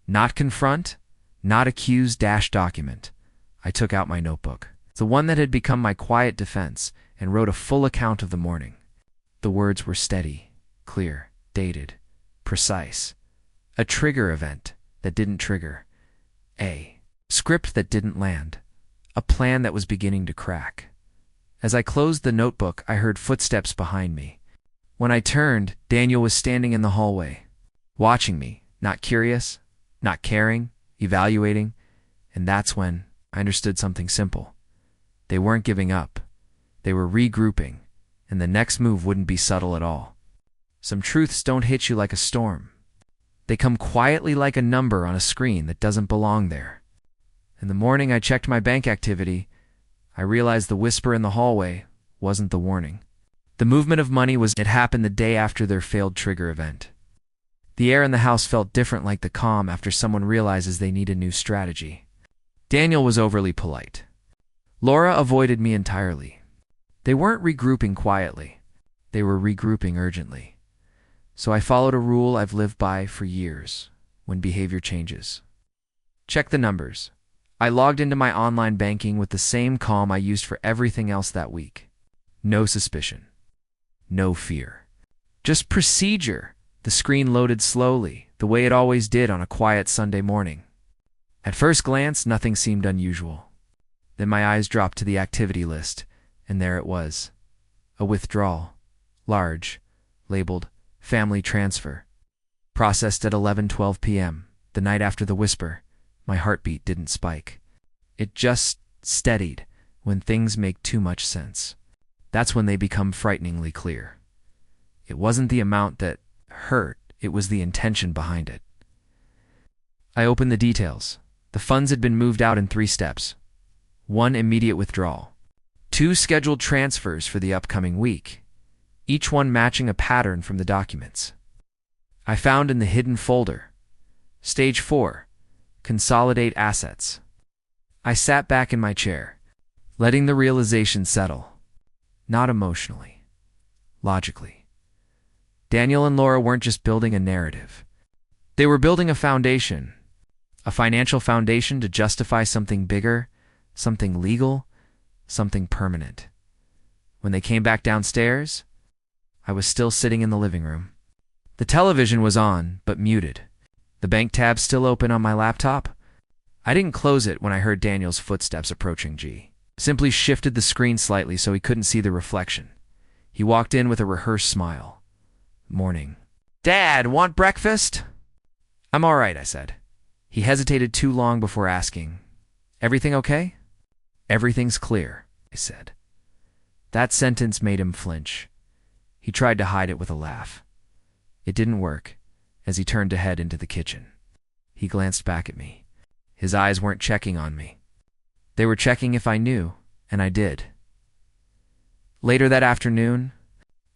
S1: Not confront, not accuse, document. I took out my notebook, the one that had become my quiet defense, and wrote a full account of the morning. The words were steady, clear, dated, precise. A trigger event that didn't trigger. A script that didn't land. A plan that was beginning to crack. As I closed the notebook, I heard footsteps behind me. When I turned, Daniel was standing in the hallway, watching me, not curious, not caring, evaluating, and that's when I understood something simple. They weren't giving up. They were regrouping, and the next move wouldn't be subtle at all. Some truths don't hit you like a storm. They come quietly like a number on a screen that doesn't belong there. In the morning I checked my bank activity. I realized the whisper in the hallway wasn't the warning. The movement of money it happened the day after their failed trigger event. The air in the house felt different, like the calm after someone realizes they need a new strategy. Daniel was overly polite. Laura avoided me entirely. They weren't regrouping quietly. They were regrouping urgently. So I followed a rule I've lived by for years when behavior changes. Check the numbers. I logged into my online banking with the same calm I used for everything else that week. No suspicion. No fear. Just procedure. The screen loaded slowly, the way it always did on a quiet Sunday morning. At first glance, nothing seemed unusual. Then my eyes dropped to the activity list, and there it was. A withdrawal. Large. Labeled Family Transfer. Processed at 11:12 p.m., the night after the whisper. My heartbeat didn't spike. It just steadied when things make too much sense. That's when they become frighteningly clear. It wasn't the amount that hurt, it was the intention behind it. I opened the details. The funds had been moved out in 3 steps. 1 immediate withdrawal. 2 scheduled transfers for the upcoming week, each one matching a pattern from the documents. I found in the hidden folder. Stage 4. Consolidate assets. I sat back in my chair, letting the realization settle. Not emotionally. Logically. Daniel and Laura weren't just building a narrative. They were building a foundation. A financial foundation to justify something bigger, something legal, something permanent. When they came back downstairs, I was still sitting in the living room. The television was on, but muted. The bank tab still open on my laptop. I didn't close it when I heard Daniel's footsteps approaching G. Simply shifted the screen slightly so he couldn't see the reflection. He walked in with a rehearsed smile. Morning. Dad, want breakfast? I'm all right, I said. He hesitated too long before asking, Everything okay? Everything's clear, I said. That sentence made him flinch. He tried to hide it with a laugh. It didn't work, as he turned to head into the kitchen. He glanced back at me. His eyes weren't checking on me. They were checking if I knew, and I did. Later that afternoon,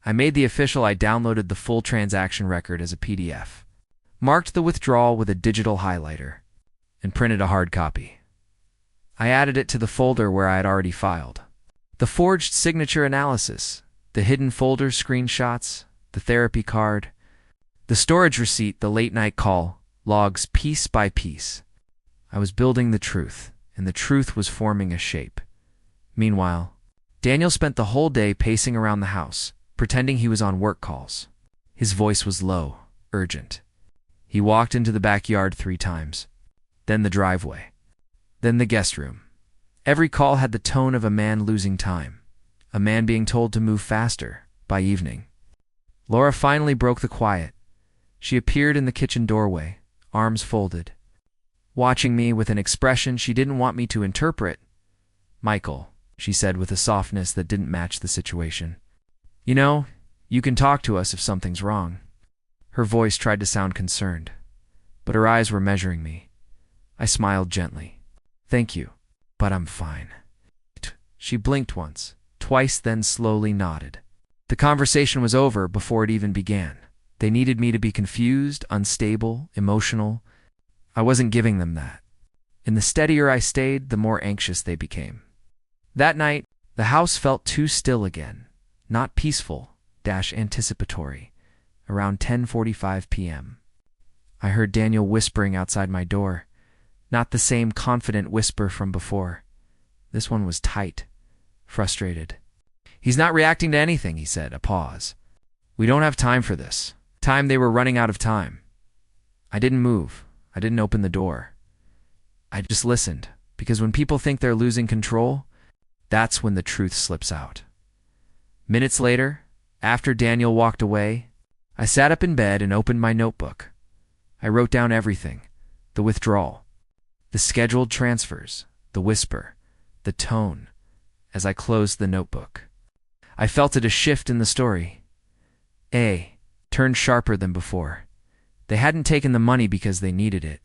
S1: I made the official I downloaded the full transaction record as a PDF, marked the withdrawal with a digital highlighter, and printed a hard copy. I added it to the folder where I had already filed. The forged signature analysis, the hidden folder screenshots, the therapy card, the storage receipt, the late-night call, logs piece by piece. I was building the truth, and the truth was forming a shape. Meanwhile, Daniel spent the whole day pacing around the house, pretending he was on work calls. His voice was low, urgent. He walked into the backyard 3 times, then the driveway, then the guest room. Every call had the tone of a man losing time, a man being told to move faster by evening. Laura finally broke the quiet. She appeared in the kitchen doorway, arms folded, watching me with an expression she didn't want me to interpret. Michael, she said with a softness that didn't match the situation. You know, you can talk to us if something's wrong. Her voice tried to sound concerned, but her eyes were measuring me. I smiled gently. Thank you, but I'm fine. She blinked once, twice, then slowly nodded. The conversation was over before it even began. They needed me to be confused, unstable, emotional. I wasn't giving them that. And the steadier I stayed, the more anxious they became. That night, the house felt too still again. Not peaceful, anticipatory. Around 10:45 p.m. I heard Daniel whispering outside my door. Not the same confident whisper from before. This one was tight, frustrated. He's not reacting to anything, he said, a pause. We don't have time for this. They were running out of time. I didn't move. I didn't open the door. I just listened, because when people think they're losing control, that's when the truth slips out. Minutes later, after Daniel walked away, I sat up in bed and opened my notebook. I wrote down everything, the withdrawal, the scheduled transfers, the whisper, the tone, as I closed the notebook. I felt it a shift in the story. A turned sharper than before. They hadn't taken the money because they needed it.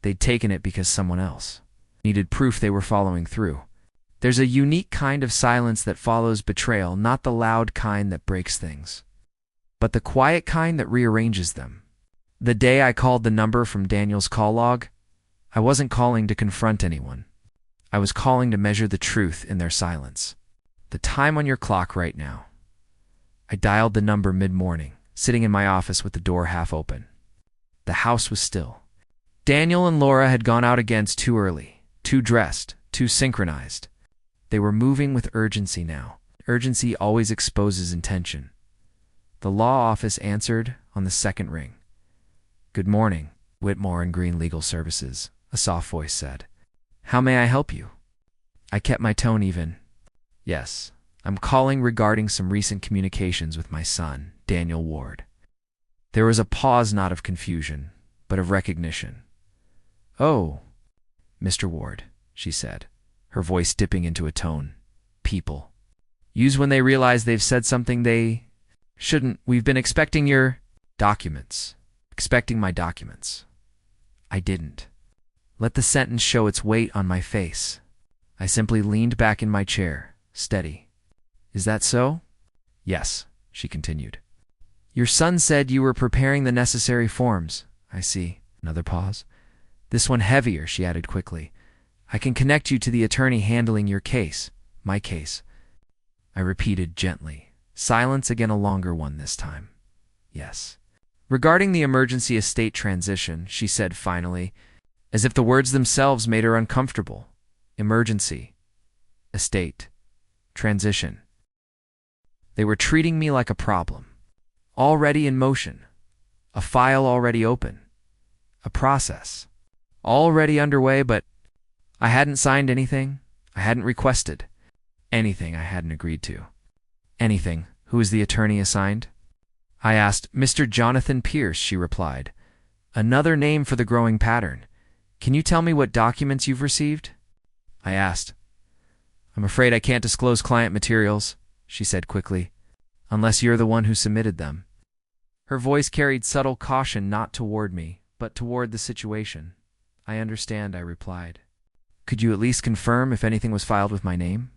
S1: They'd taken it because someone else needed proof they were following through. There's a unique kind of silence that follows betrayal, not the loud kind that breaks things, but the quiet kind that rearranges them. The day I called the number from Daniel's call log, I wasn't calling to confront anyone. I was calling to measure the truth in their silence. The time on your clock right now. I dialed the number mid-morning, sitting in my office with the door half open. The house was still. Daniel and Laura had gone out again too early, too dressed, too synchronized. They were moving with urgency now. Urgency always exposes intention. The law office answered on the second ring. Good morning, Whitmore and Green Legal Services, a soft voice said. How may I help you? I kept my tone even. Yes, I'm calling regarding some recent communications with my son, Daniel Ward. There was a pause, not of confusion, but of recognition. Oh, Mr. Ward, she said, her voice dipping into a tone. People. Use when they realize they've said something they shouldn't. We've been expecting your documents. Expecting my documents. I didn't. Let the sentence show its weight on my face. I simply leaned back in my chair, steady. Is that so? Yes, she continued. Your son said you were preparing the necessary forms. I see. Another pause. This one heavier, she added quickly. I can connect you to the attorney handling your case, my case. I repeated gently. Silence again, a longer one this time. Yes. Regarding the emergency estate transition, she said finally, as if the words themselves made her uncomfortable. Emergency. Estate. Transition. They were treating me like a problem. Already in motion. A file already open. A process. already underway, but I hadn't signed anything. I hadn't requested anything I hadn't agreed to. Anything. Who is the attorney assigned? I asked. Mr. Jonathan Pierce, she replied. Another name for the growing pattern. Can you tell me what documents you've received? I asked. I'm afraid I can't disclose client materials, she said quickly, unless you're the one who submitted them. Her voice carried subtle caution, not toward me, but toward the situation. I understand, I replied. Could you at least confirm if anything was filed with my name?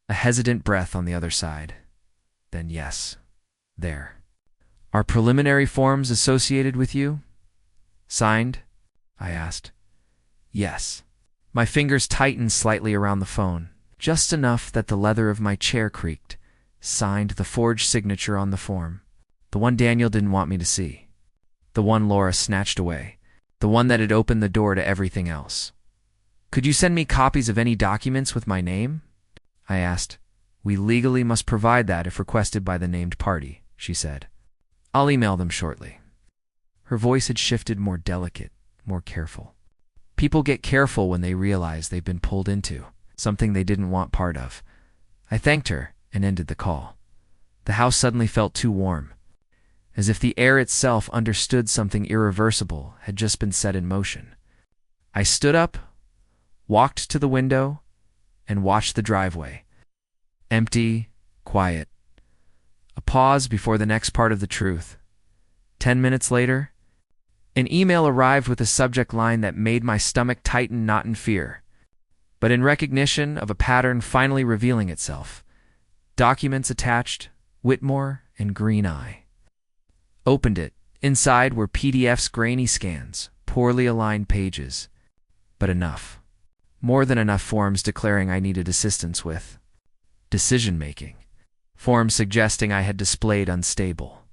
S1: A hesitant breath on the other side. Then yes. There. Are preliminary forms associated with you? Signed? I asked. Yes. My fingers tightened slightly around the phone, just enough that the leather of my chair creaked. Signed, the forged signature on the form. The one Daniel didn't want me to see. The one Laura snatched away. The one that had opened the door to everything else. Could you send me copies of any documents with my name? I asked. We legally must provide that if requested by the named party, she said. I'll email them shortly. Her voice had shifted, more delicate, more careful. People get careful when they realize they've been pulled into something they didn't want part of. I thanked her and ended the call. The house suddenly felt too warm, as if the air itself understood something irreversible had just been set in motion. I stood up, walked to the window, and watched the driveway. Empty, quiet. A pause before the next part of the truth. 10 minutes later, an email arrived with a subject line that made my stomach tighten, not in fear, but in recognition of a pattern finally revealing itself. Documents attached, Whitmore and Green Eye. Opened it. Inside were PDFs, grainy scans, poorly aligned pages. But enough. More than enough forms declaring I needed assistance with decision-making. Forms suggesting I had displayed unstable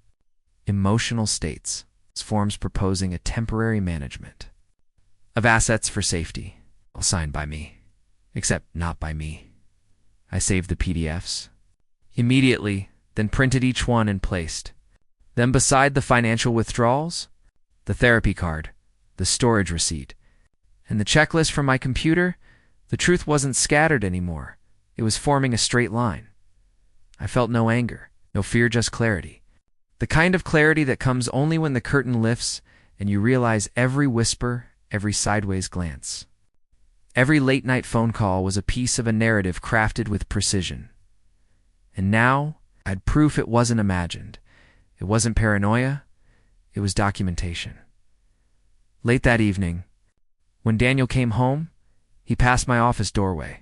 S1: emotional states. Forms proposing a temporary management of assets for safety. All signed by me. Except not by me. I saved the PDFs immediately, then printed each one and placed them beside the financial withdrawals, the therapy card, the storage receipt, and the checklist from my computer. The truth wasn't scattered anymore. It was forming a straight line. I felt no anger, no fear, just clarity. The kind of clarity that comes only when the curtain lifts and you realize every whisper, every sideways glance, every late-night phone call was a piece of a narrative crafted with precision. And now, I'd proof it wasn't imagined. It wasn't paranoia. It was documentation. Late that evening, when Daniel came home, he passed my office doorway.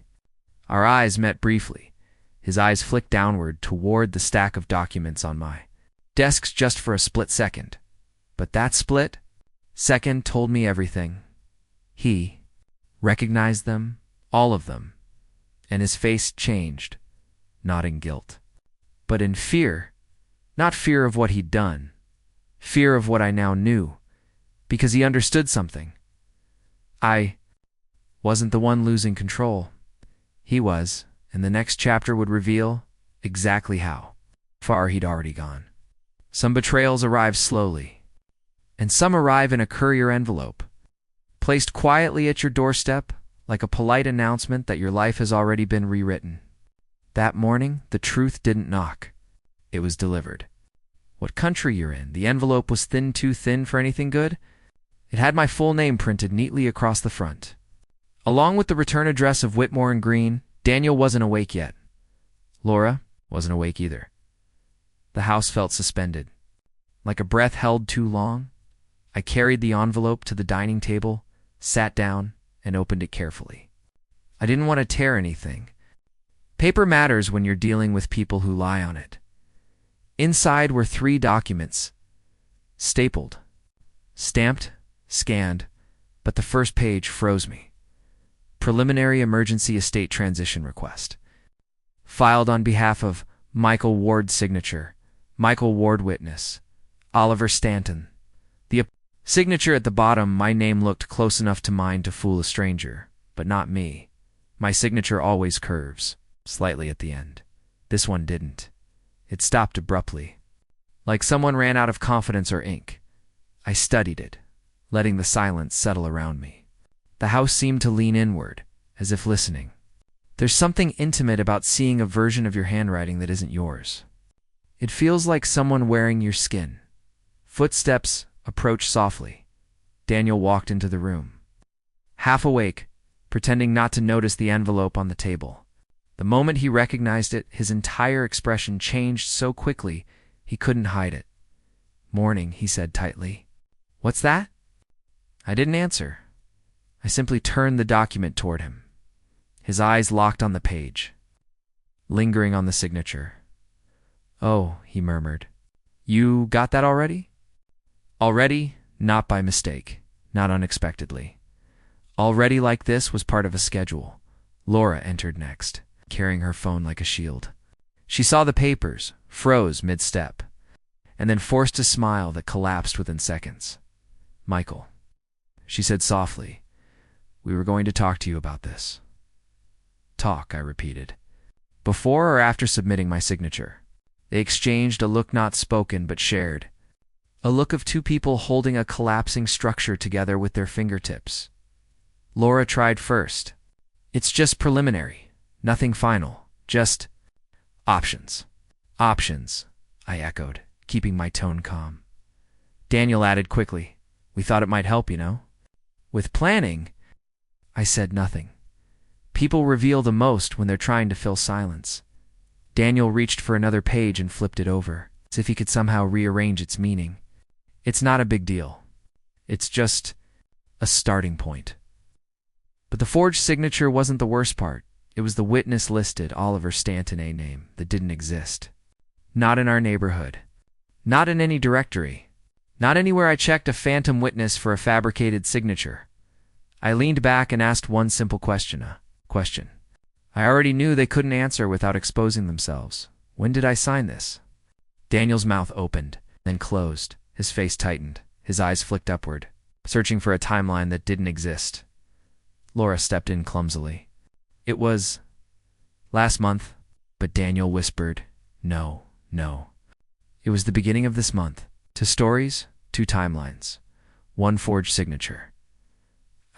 S1: Our eyes met briefly. His eyes flicked downward toward the stack of documents on my desks just for a split second. But that split second told me everything. He recognized them, all of them, and his face changed, not in guilt, but in fear. Not fear of what he'd done, fear of what I now knew, because he understood something. I wasn't the one losing control. He was, and the next chapter would reveal exactly how far he'd already gone. Some betrayals arrive slowly, and some arrive in a courier envelope, placed quietly at your doorstep like a polite announcement that your life has already been rewritten. That morning, the truth didn't knock. It was delivered. What country you're in, the envelope was too thin for anything good. It had my full name printed neatly across the front. Along with the return address of Whitmore and Green. Daniel wasn't awake yet. Laura wasn't awake either. The house felt suspended. Like a breath held too long, I carried the envelope to the dining table, sat down, and opened it carefully. I didn't want to tear anything. Paper matters when you're dealing with people who lie on it. Inside were 3 documents, stapled, stamped, scanned, but the first page froze me. Preliminary Emergency Estate Transition Request. Filed on behalf of Michael Ward, signature, Michael Ward, witness, Oliver Stanton. The signature at the bottom, my name looked close enough to mine to fool a stranger, but not me. My signature always curves, slightly at the end. This one didn't. It stopped abruptly, like someone ran out of confidence or ink. I studied it, letting the silence settle around me. The house seemed to lean inward, as if listening. There's something intimate about seeing a version of your handwriting that isn't yours. It feels like someone wearing your skin. Footsteps approached softly. Daniel walked into the room. Half awake, pretending not to notice the envelope on the table. The moment he recognized it, his entire expression changed so quickly he couldn't hide it. "Morning," he said tightly. "What's that?" I didn't answer. I simply turned the document toward him. His eyes locked on the page, lingering on the signature. "Oh," he murmured. "You got that already?" Already, not by mistake, not unexpectedly. Already like this was part of a schedule. Laura entered next, carrying her phone like a shield. She saw the papers, froze mid-step, and then forced a smile that collapsed within seconds. "Michael," she said softly, "we were going to talk to you about this." "Talk," I repeated. "Before or after submitting my signature?" They exchanged a look not spoken but shared. A look of two people holding a collapsing structure together with their fingertips. Laura tried first. "It's just preliminary. Nothing final. Just options." "Options," I echoed, keeping my tone calm. Daniel added quickly, "We thought it might help, you know." "With planning?" I said nothing. People reveal the most when they're trying to fill silence. Daniel reached for another page and flipped it over, as if he could somehow rearrange its meaning. "It's not a big deal. It's just a starting point." But the forged signature wasn't the worst part. It was the witness listed Oliver Stanton A name that didn't exist. Not in our neighborhood. Not in any directory. Not anywhere I checked a phantom witness for a fabricated signature. I leaned back and asked one simple question. I already knew they couldn't answer without exposing themselves. "When did I sign this?" Daniel's mouth opened, then closed. His face tightened. His eyes flicked upward, searching for a timeline that didn't exist. Laura stepped in clumsily. "It was last month," but Daniel whispered, No. It was the beginning of this month. 2 stories, 2 timelines, 1 forged signature."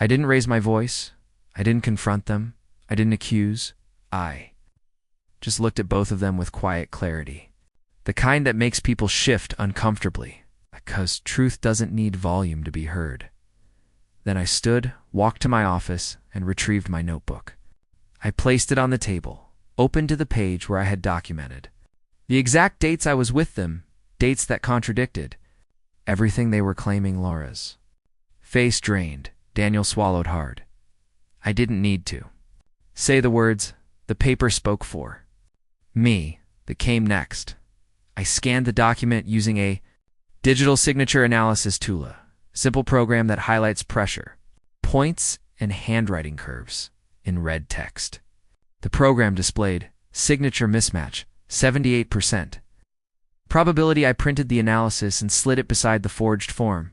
S1: I didn't raise my voice. I didn't confront them. I didn't accuse. I just looked at both of them with quiet clarity. The kind that makes people shift uncomfortably, because truth doesn't need volume to be heard. Then I stood, walked to my office, and retrieved my notebook. I placed it on the table, open to the page where I had documented the exact dates I was with them, dates that contradicted everything they were claiming Laura's. Face drained, Daniel swallowed hard. I didn't need to say the words. The paper spoke for me. That came next. I scanned the document using a digital signature analysis tool, a simple program that highlights pressure, points, and handwriting curves in red text. The program displayed signature mismatch, 78%. Probability. I printed the analysis and slid it beside the forged form.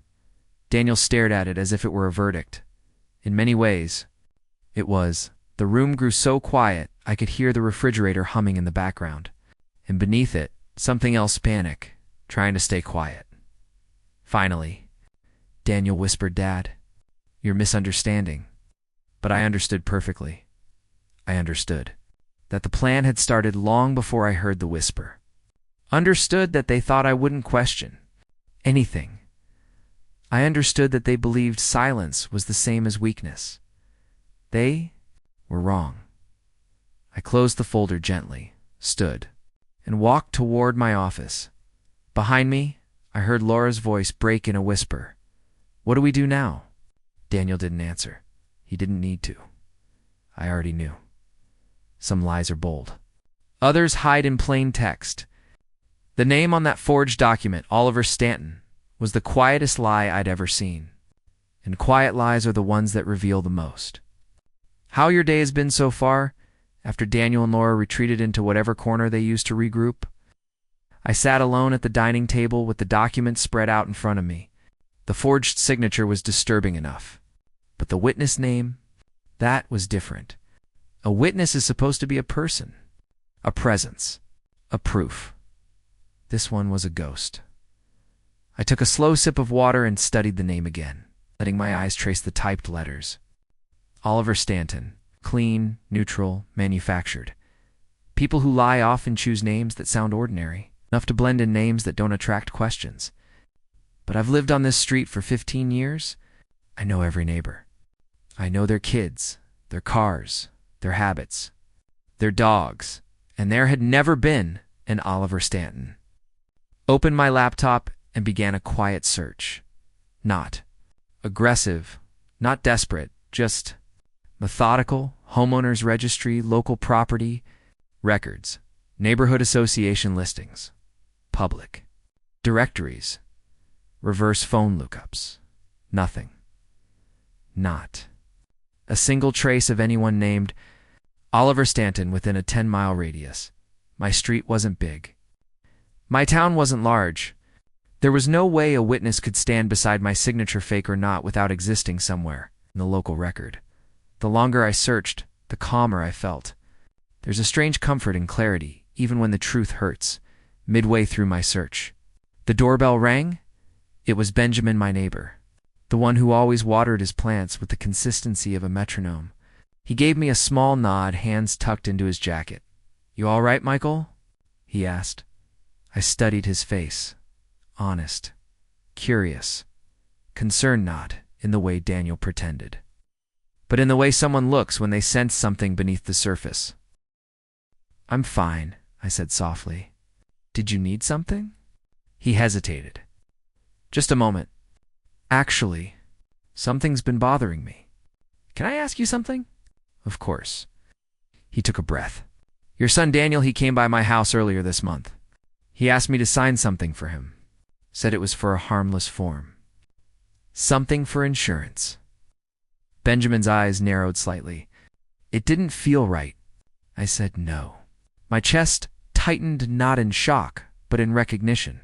S1: Daniel stared at it as if it were a verdict. In many ways, it was. The room grew so quiet I could hear the refrigerator humming in the background, and beneath it, something else panic, trying to stay quiet. Finally, Daniel whispered, "Dad, you're misunderstanding." But I understood perfectly. I understood that the plan had started long before I heard the whisper. Understood that they thought I wouldn't question anything. I understood that they believed silence was the same as weakness. They were wrong. I closed the folder gently, stood, and walked toward my office. Behind me, I heard Laura's voice break in a whisper. "What do we do now?" Daniel didn't answer. He didn't need to. I already knew. Some lies are bold. Others hide in plain text. The name on that forged document, Oliver Stanton, was the quietest lie I'd ever seen. And quiet lies are the ones that reveal the most. "How your day has been so far?" After Daniel and Laura retreated into whatever corner they used to regroup. I sat alone at the dining table with the document spread out in front of me. The forged signature was disturbing enough. But the witness name, that was different. A witness is supposed to be a person, a presence, a proof. This one was a ghost. I took a slow sip of water and studied the name again, letting my eyes trace the typed letters. Oliver Stanton. Clean, neutral, manufactured. People who lie often choose names that sound ordinary, enough to blend in names that don't attract questions. But I've lived on this street for 15 years. I know every neighbor. I know their kids, their cars, their habits, their dogs, and there had never been an Oliver Stanton. Opened my laptop and began a quiet search. Not aggressive, not desperate, just methodical, homeowners registry, local property, records, neighborhood association listings, public, directories, reverse phone lookups. Nothing. Not a single trace of anyone named Oliver Stanton within a 10-mile radius. My street wasn't big. My town wasn't large. There was no way a witness could stand beside my signature, fake or not, without existing somewhere in the local record. The longer I searched, the calmer I felt. There's a strange comfort in clarity, even when the truth hurts. Midway through my search, the doorbell rang. It was Benjamin, my neighbor, the one who always watered his plants with the consistency of a metronome. He gave me a small nod, hands tucked into his jacket. "You all right, Michael?" he asked. I studied his face. Honest, curious, concerned, not in the way Daniel pretended, but in the way someone looks when they sense something beneath the surface. "I'm fine," I said softly. "Did you need something?" He hesitated. "Just a moment. Actually, something's been bothering me." "Can I ask you something?" "Of course." He took a breath. "Your son Daniel, he came by my house earlier this month. He asked me to sign something for him. Said it was for a harmless form. Something for insurance." Benjamin's eyes narrowed slightly. "It didn't feel right." I said no. My chest tightened, not in shock, but in recognition.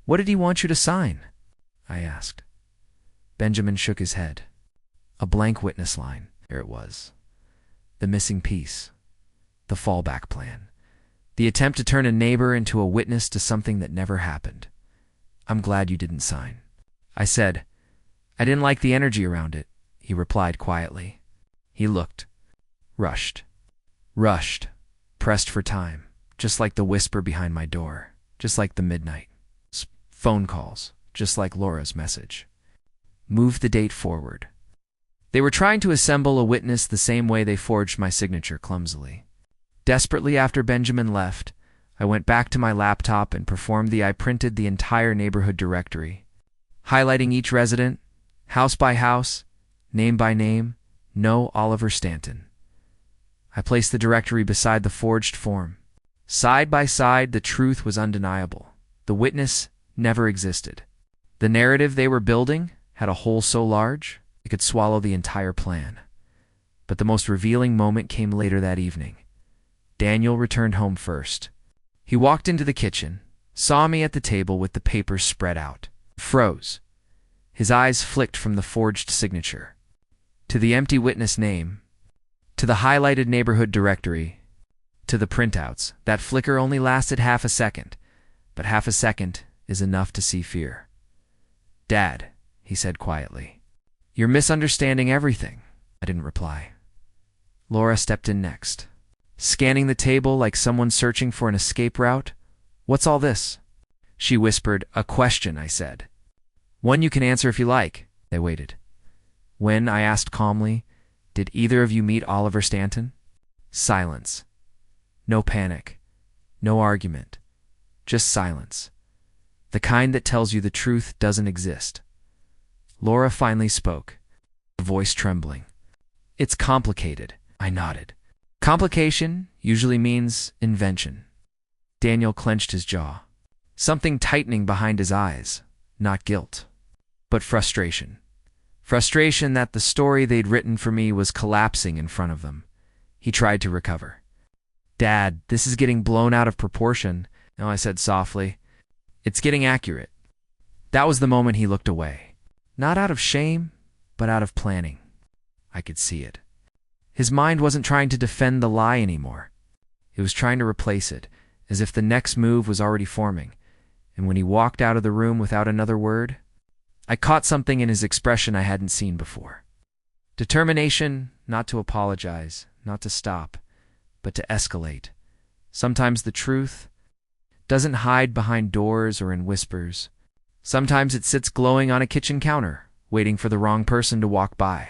S1: "What did he want you to sign?" I asked. Benjamin shook his head. A blank witness line. There it was. The missing piece. The fallback plan. The attempt to turn a neighbor into a witness to something that never happened. "I'm glad you didn't sign," I said. "I didn't like the energy around it," he replied quietly. He looked. Rushed. Pressed for time. Just like the whisper behind my door. Just like the midnight phone calls. Just like Laura's message. Moved the date forward. They were trying to assemble a witness the same way they forged my signature clumsily. Desperately, after Benjamin left, I went back to my laptop and I printed the entire neighborhood directory, highlighting each resident, house by house, name by name, no Oliver Stanton. I placed the directory beside the forged form. Side by side, the truth was undeniable. The witness never existed. The narrative they were building had a hole so large it could swallow the entire plan. But the most revealing moment came later that evening. Daniel returned home first. He walked into the kitchen, saw me at the table with the papers spread out, froze. His eyes flicked from the forged signature to the empty witness name, to the highlighted neighborhood directory, to the printouts. That flicker only lasted half a second, but half a second is enough to see fear. "Dad," he said quietly, "you're misunderstanding everything." I didn't reply. Laura stepped in next, scanning the table like someone searching for an escape route. "What's all this?" She whispered. "A question," I said. "One you can answer if you like." They waited. "When," I asked calmly, "did either of you meet Oliver Stanton?" Silence. No panic. No argument. Just silence. The kind that tells you the truth doesn't exist. Laura finally spoke, her voice trembling. "It's complicated." I nodded. Complication usually means invention. Daniel clenched his jaw. Something tightening behind his eyes. Not guilt, but frustration. Frustration that the story they'd written for me was collapsing in front of them. He tried to recover. "Dad, this is getting blown out of proportion." "No," I said softly. "It's getting accurate." That was the moment he looked away. Not out of shame, but out of planning. I could see it. His mind wasn't trying to defend the lie anymore. It was trying to replace it, as if the next move was already forming. And when he walked out of the room without another word, I caught something in his expression I hadn't seen before. Determination not to apologize, not to stop, but to escalate. Sometimes the truth doesn't hide behind doors or in whispers. Sometimes it sits glowing on a kitchen counter, waiting for the wrong person to walk by.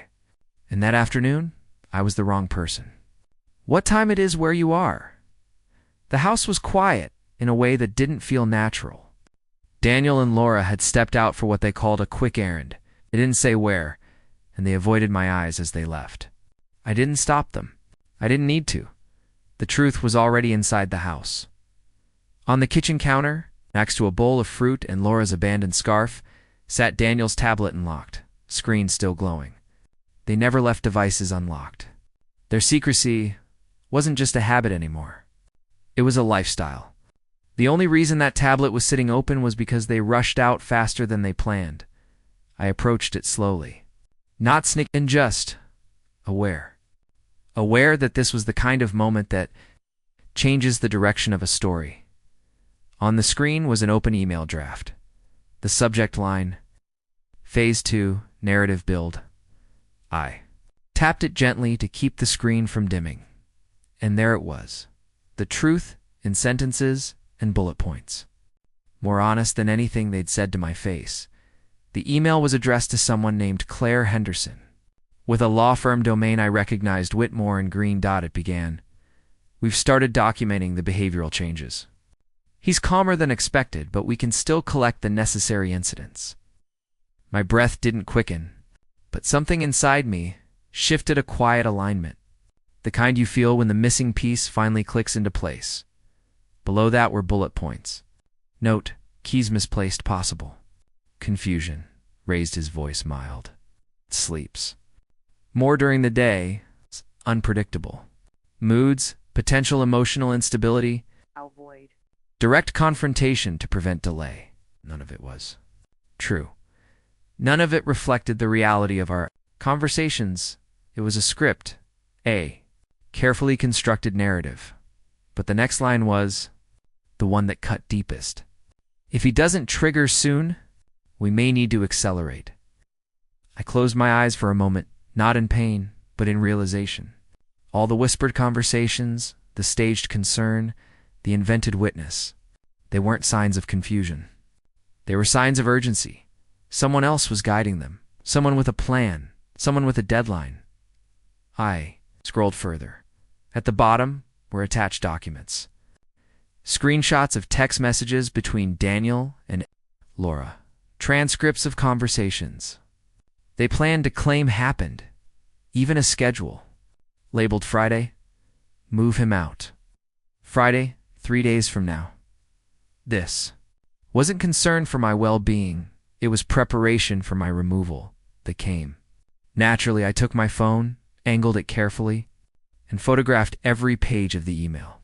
S1: And that afternoon, I was the wrong person. What time it is where you are? The house was quiet in a way that didn't feel natural. Daniel and Laura had stepped out for what they called a quick errand. They didn't say where, and they avoided my eyes as they left. I didn't stop them. I didn't need to. The truth was already inside the house. On the kitchen counter, next to a bowl of fruit and Laura's abandoned scarf, sat Daniel's tablet unlocked, screen still glowing. They never left devices unlocked. Their secrecy wasn't just a habit anymore. It was a lifestyle. The only reason that tablet was sitting open was because they rushed out faster than they planned. I approached it slowly. Not sneaky, and just aware. Aware that this was the kind of moment that changes the direction of a story. On the screen was an open email draft. The subject line, Phase 2, Narrative Build. I tapped it gently to keep the screen from dimming. And there it was. The truth in sentences and bullet points. More honest than anything they'd said to my face. The email was addressed to someone named Claire Henderson. With a law firm domain I recognized, Whitmore and Green Dot, it began. We've started documenting the behavioral changes. He's calmer than expected, but we can still collect the necessary incidents. My breath didn't quicken, but something inside me shifted a quiet alignment. The kind you feel when the missing piece finally clicks into place. Below that were bullet points. Note, keys misplaced possible. Confusion, raised his voice mild. Sleeps. More during the day, unpredictable. Moods, potential emotional instability.
S2: Avoid.
S1: Direct confrontation to prevent delay. None of it was true. None of it reflected the reality of our conversations. It was a script, a carefully constructed narrative. But the next line was the one that cut deepest. If he doesn't trigger soon, we may need to accelerate. I closed my eyes for a moment, not in pain, but in realization. All the whispered conversations, the staged concern, the invented witness, they weren't signs of confusion. They were signs of urgency. Someone else was guiding them, someone with a plan, someone with a deadline. I scrolled further. At the bottom were attached documents. Screenshots of text messages between Daniel and Laura. Transcripts of conversations. They planned to claim happened. Even a schedule. Labeled Friday, move him out. Friday, 3 days from now. This wasn't concern for my well-being. It was preparation for my removal that came. Naturally, I took my phone, angled it carefully, and photographed every page of the email.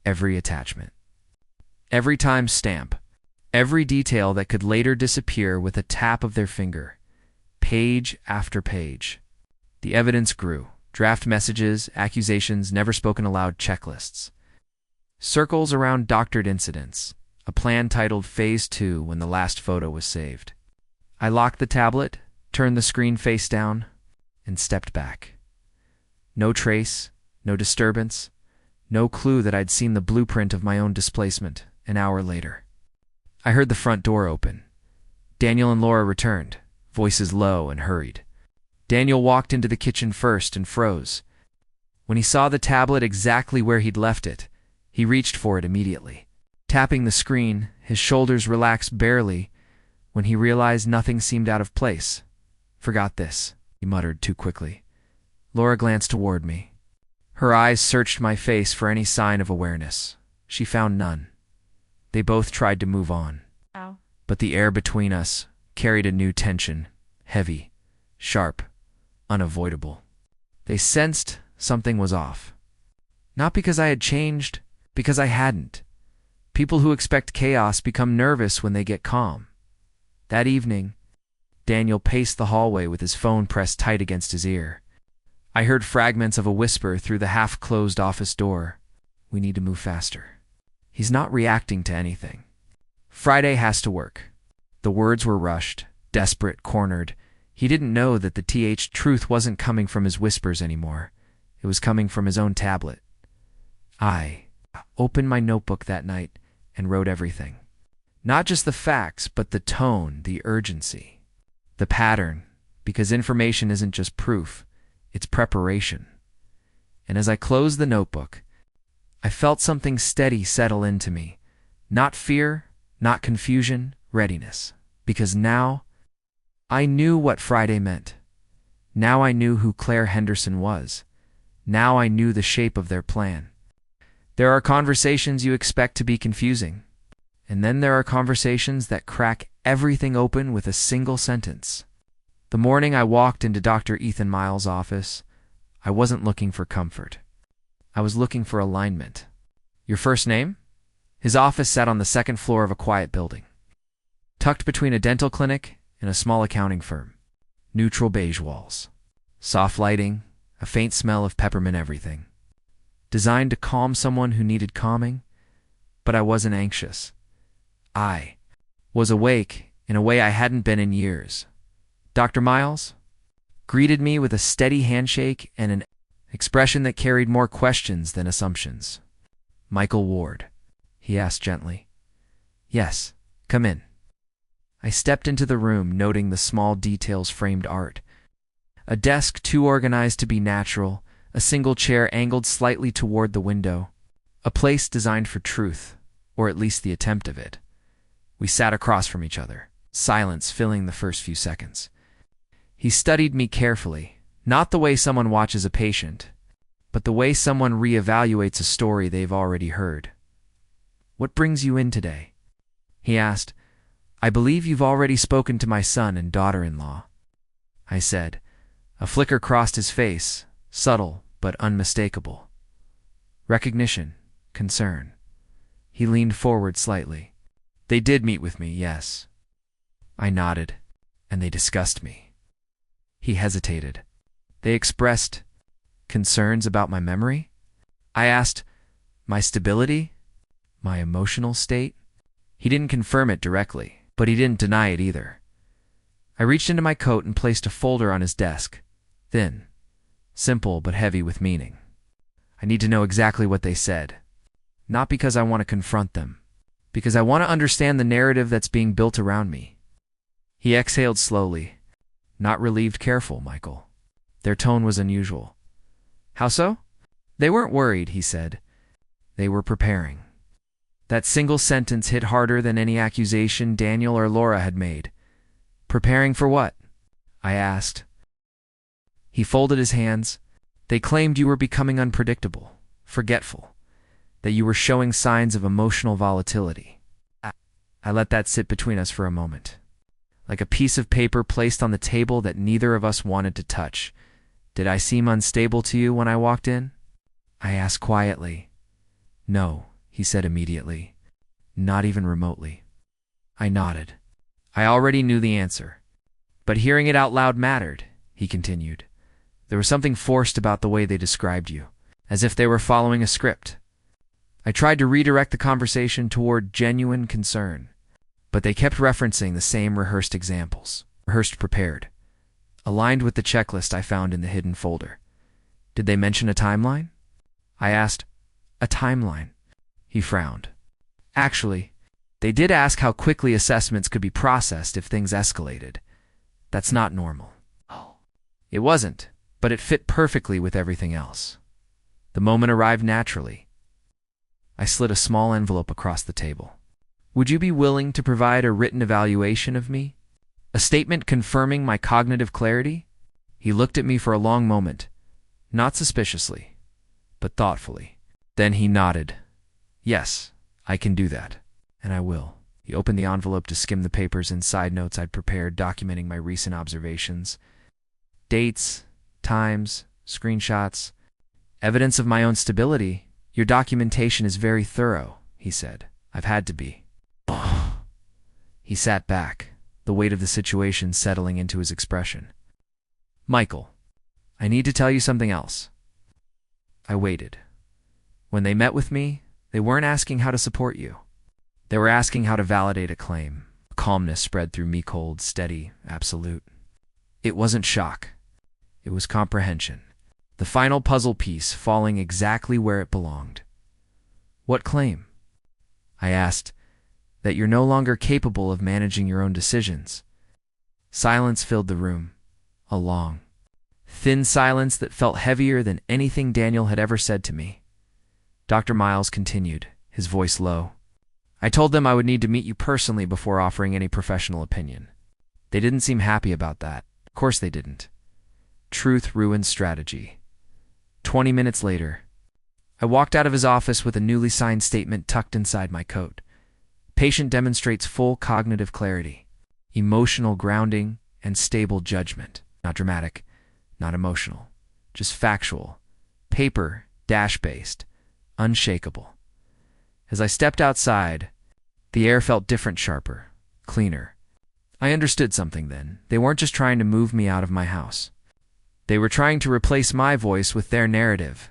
S1: Every attachment. Every timestamp. Every detail that could later disappear with a tap of their finger. Page after page. The evidence grew. Draft messages, accusations, never spoken aloud checklists. Circles around doctored incidents. A plan titled Phase 2 when the last photo was saved. I locked the tablet, turned the screen face down, and stepped back. No trace, no disturbance, no clue that I'd seen the blueprint of my own displacement an hour later. I heard the front door open. Daniel and Laura returned, voices low and hurried. Daniel walked into the kitchen first and froze. When he saw the tablet exactly where he'd left it, he reached for it immediately. Tapping the screen, his shoulders relaxed barely when he realized nothing seemed out of place. Forgot this, he muttered too quickly. Laura glanced toward me. Her eyes searched my face for any sign of awareness. She found none. They both tried to move on.
S2: Ow.
S1: But the air between us carried a new tension, heavy, sharp, unavoidable. They sensed something was off. Not because I had changed, because I hadn't. People who expect chaos become nervous when they get calm. That evening, Daniel paced the hallway with his phone pressed tight against his ear. I heard fragments of a whisper through the half-closed office door. We need to move faster. He's not reacting to anything. Friday has to work. The words were rushed, desperate, cornered. He didn't know that the truth wasn't coming from his whispers anymore. It was coming from his own tablet. I opened my notebook that night and wrote everything. Not just the facts, but the tone, the urgency, the pattern, because information isn't just proof, it's preparation. And as I closed the notebook, I felt something steady settle into me. Not fear, not confusion, readiness. Because now, I knew what Friday meant. Now I knew who Claire Henderson was. Now I knew the shape of their plan. There are conversations you expect to be confusing. And then there are conversations that crack everything open with a single sentence. The morning I walked into Dr. Ethan Miles' office, I wasn't looking for comfort. I was looking for alignment. Your first name? His office sat on the second floor of a quiet building, tucked between a dental clinic and a small accounting firm. Neutral beige walls, soft lighting, a faint smell of peppermint everything. Designed to calm someone who needed calming, but I wasn't anxious. I was awake in a way I hadn't been in years. Dr. Miles greeted me with a steady handshake and an expression that carried more questions than assumptions. Michael Ward, he asked gently. Yes, come in. I stepped into the room, noting the small details framed art. A desk too organized to be natural, a single chair angled slightly toward the window, a place designed for truth, or at least the attempt of it. We sat across from each other, silence filling the first few seconds. He studied me carefully, not the way someone watches a patient, but the way someone reevaluates a story they've already heard. What brings you in today? He asked. I believe you've already spoken to my son and daughter-in-law, I said. A flicker crossed his face, subtle but unmistakable. Recognition, concern. He leaned forward slightly. They did meet with me, yes. I nodded, and they discussed me. He hesitated. They expressed concerns about my memory? I asked, my stability? My emotional state? He didn't confirm it directly, but he didn't deny it either. I reached into my coat and placed a folder on his desk. Thin, simple but heavy with meaning. I need to know exactly what they said. Not because I want to confront them, because I want to understand the narrative that's being built around me. He exhaled slowly. Not relieved, careful, Michael. Their tone was unusual. How so? They weren't worried, he said. They were preparing. That single sentence hit harder than any accusation Daniel or Laura had made. Preparing for what? I asked. He folded his hands. They claimed you were becoming unpredictable, forgetful, that you were showing signs of emotional volatility. I let that sit between us for a moment. Like a piece of paper placed on the table that neither of us wanted to touch. Did I seem unstable to you when I walked in? I asked quietly. No, he said immediately. Not even remotely. I nodded. I already knew the answer. But hearing it out loud mattered, he continued. There was something forced about the way they described you, as if they were following a script. I tried to redirect the conversation toward genuine concern, but they kept referencing the same rehearsed examples, rehearsed prepared, aligned with the checklist I found in the hidden folder. Did they mention a timeline? I asked. A timeline? He frowned. Actually, they did ask how quickly assessments could be processed if things escalated. That's not normal. Oh. It wasn't, but it fit perfectly with everything else. The moment arrived naturally. I slid a small envelope across the table. Would you be willing to provide a written evaluation of me? A statement confirming my cognitive clarity? He looked at me for a long moment, not suspiciously, but thoughtfully. Then he nodded. Yes, I can do that, and I will. He opened the envelope to skim the papers and side notes I'd prepared documenting my recent observations. Dates, times, screenshots, evidence of my own stability. Your documentation is very thorough, he said. I've had to be. He sat back, the weight of the situation settling into his expression. Michael, I need to tell you something else. I waited. When they met with me, they weren't asking how to support you. They were asking how to validate a claim. Calmness spread through me, cold, steady, absolute. It wasn't shock. It was comprehension. The final puzzle piece falling exactly where it belonged. What claim? I asked. That you're no longer capable of managing your own decisions. Silence filled the room. A long, thin silence that felt heavier than anything Daniel had ever said to me. Dr. Miles continued, his voice low. I told them I would need to meet you personally before offering any professional opinion. They didn't seem happy about that. Of course they didn't. Truth ruins strategy. 20 minutes later, I walked out of his office with a newly signed statement tucked inside my coat. Patient demonstrates full cognitive clarity, emotional grounding, and stable judgment. Not dramatic, not emotional, just factual, paper, dash-based, unshakable. As I stepped outside, the air felt different, sharper, cleaner. I understood something then. They weren't just trying to move me out of my house. They were trying to replace my voice with their narrative.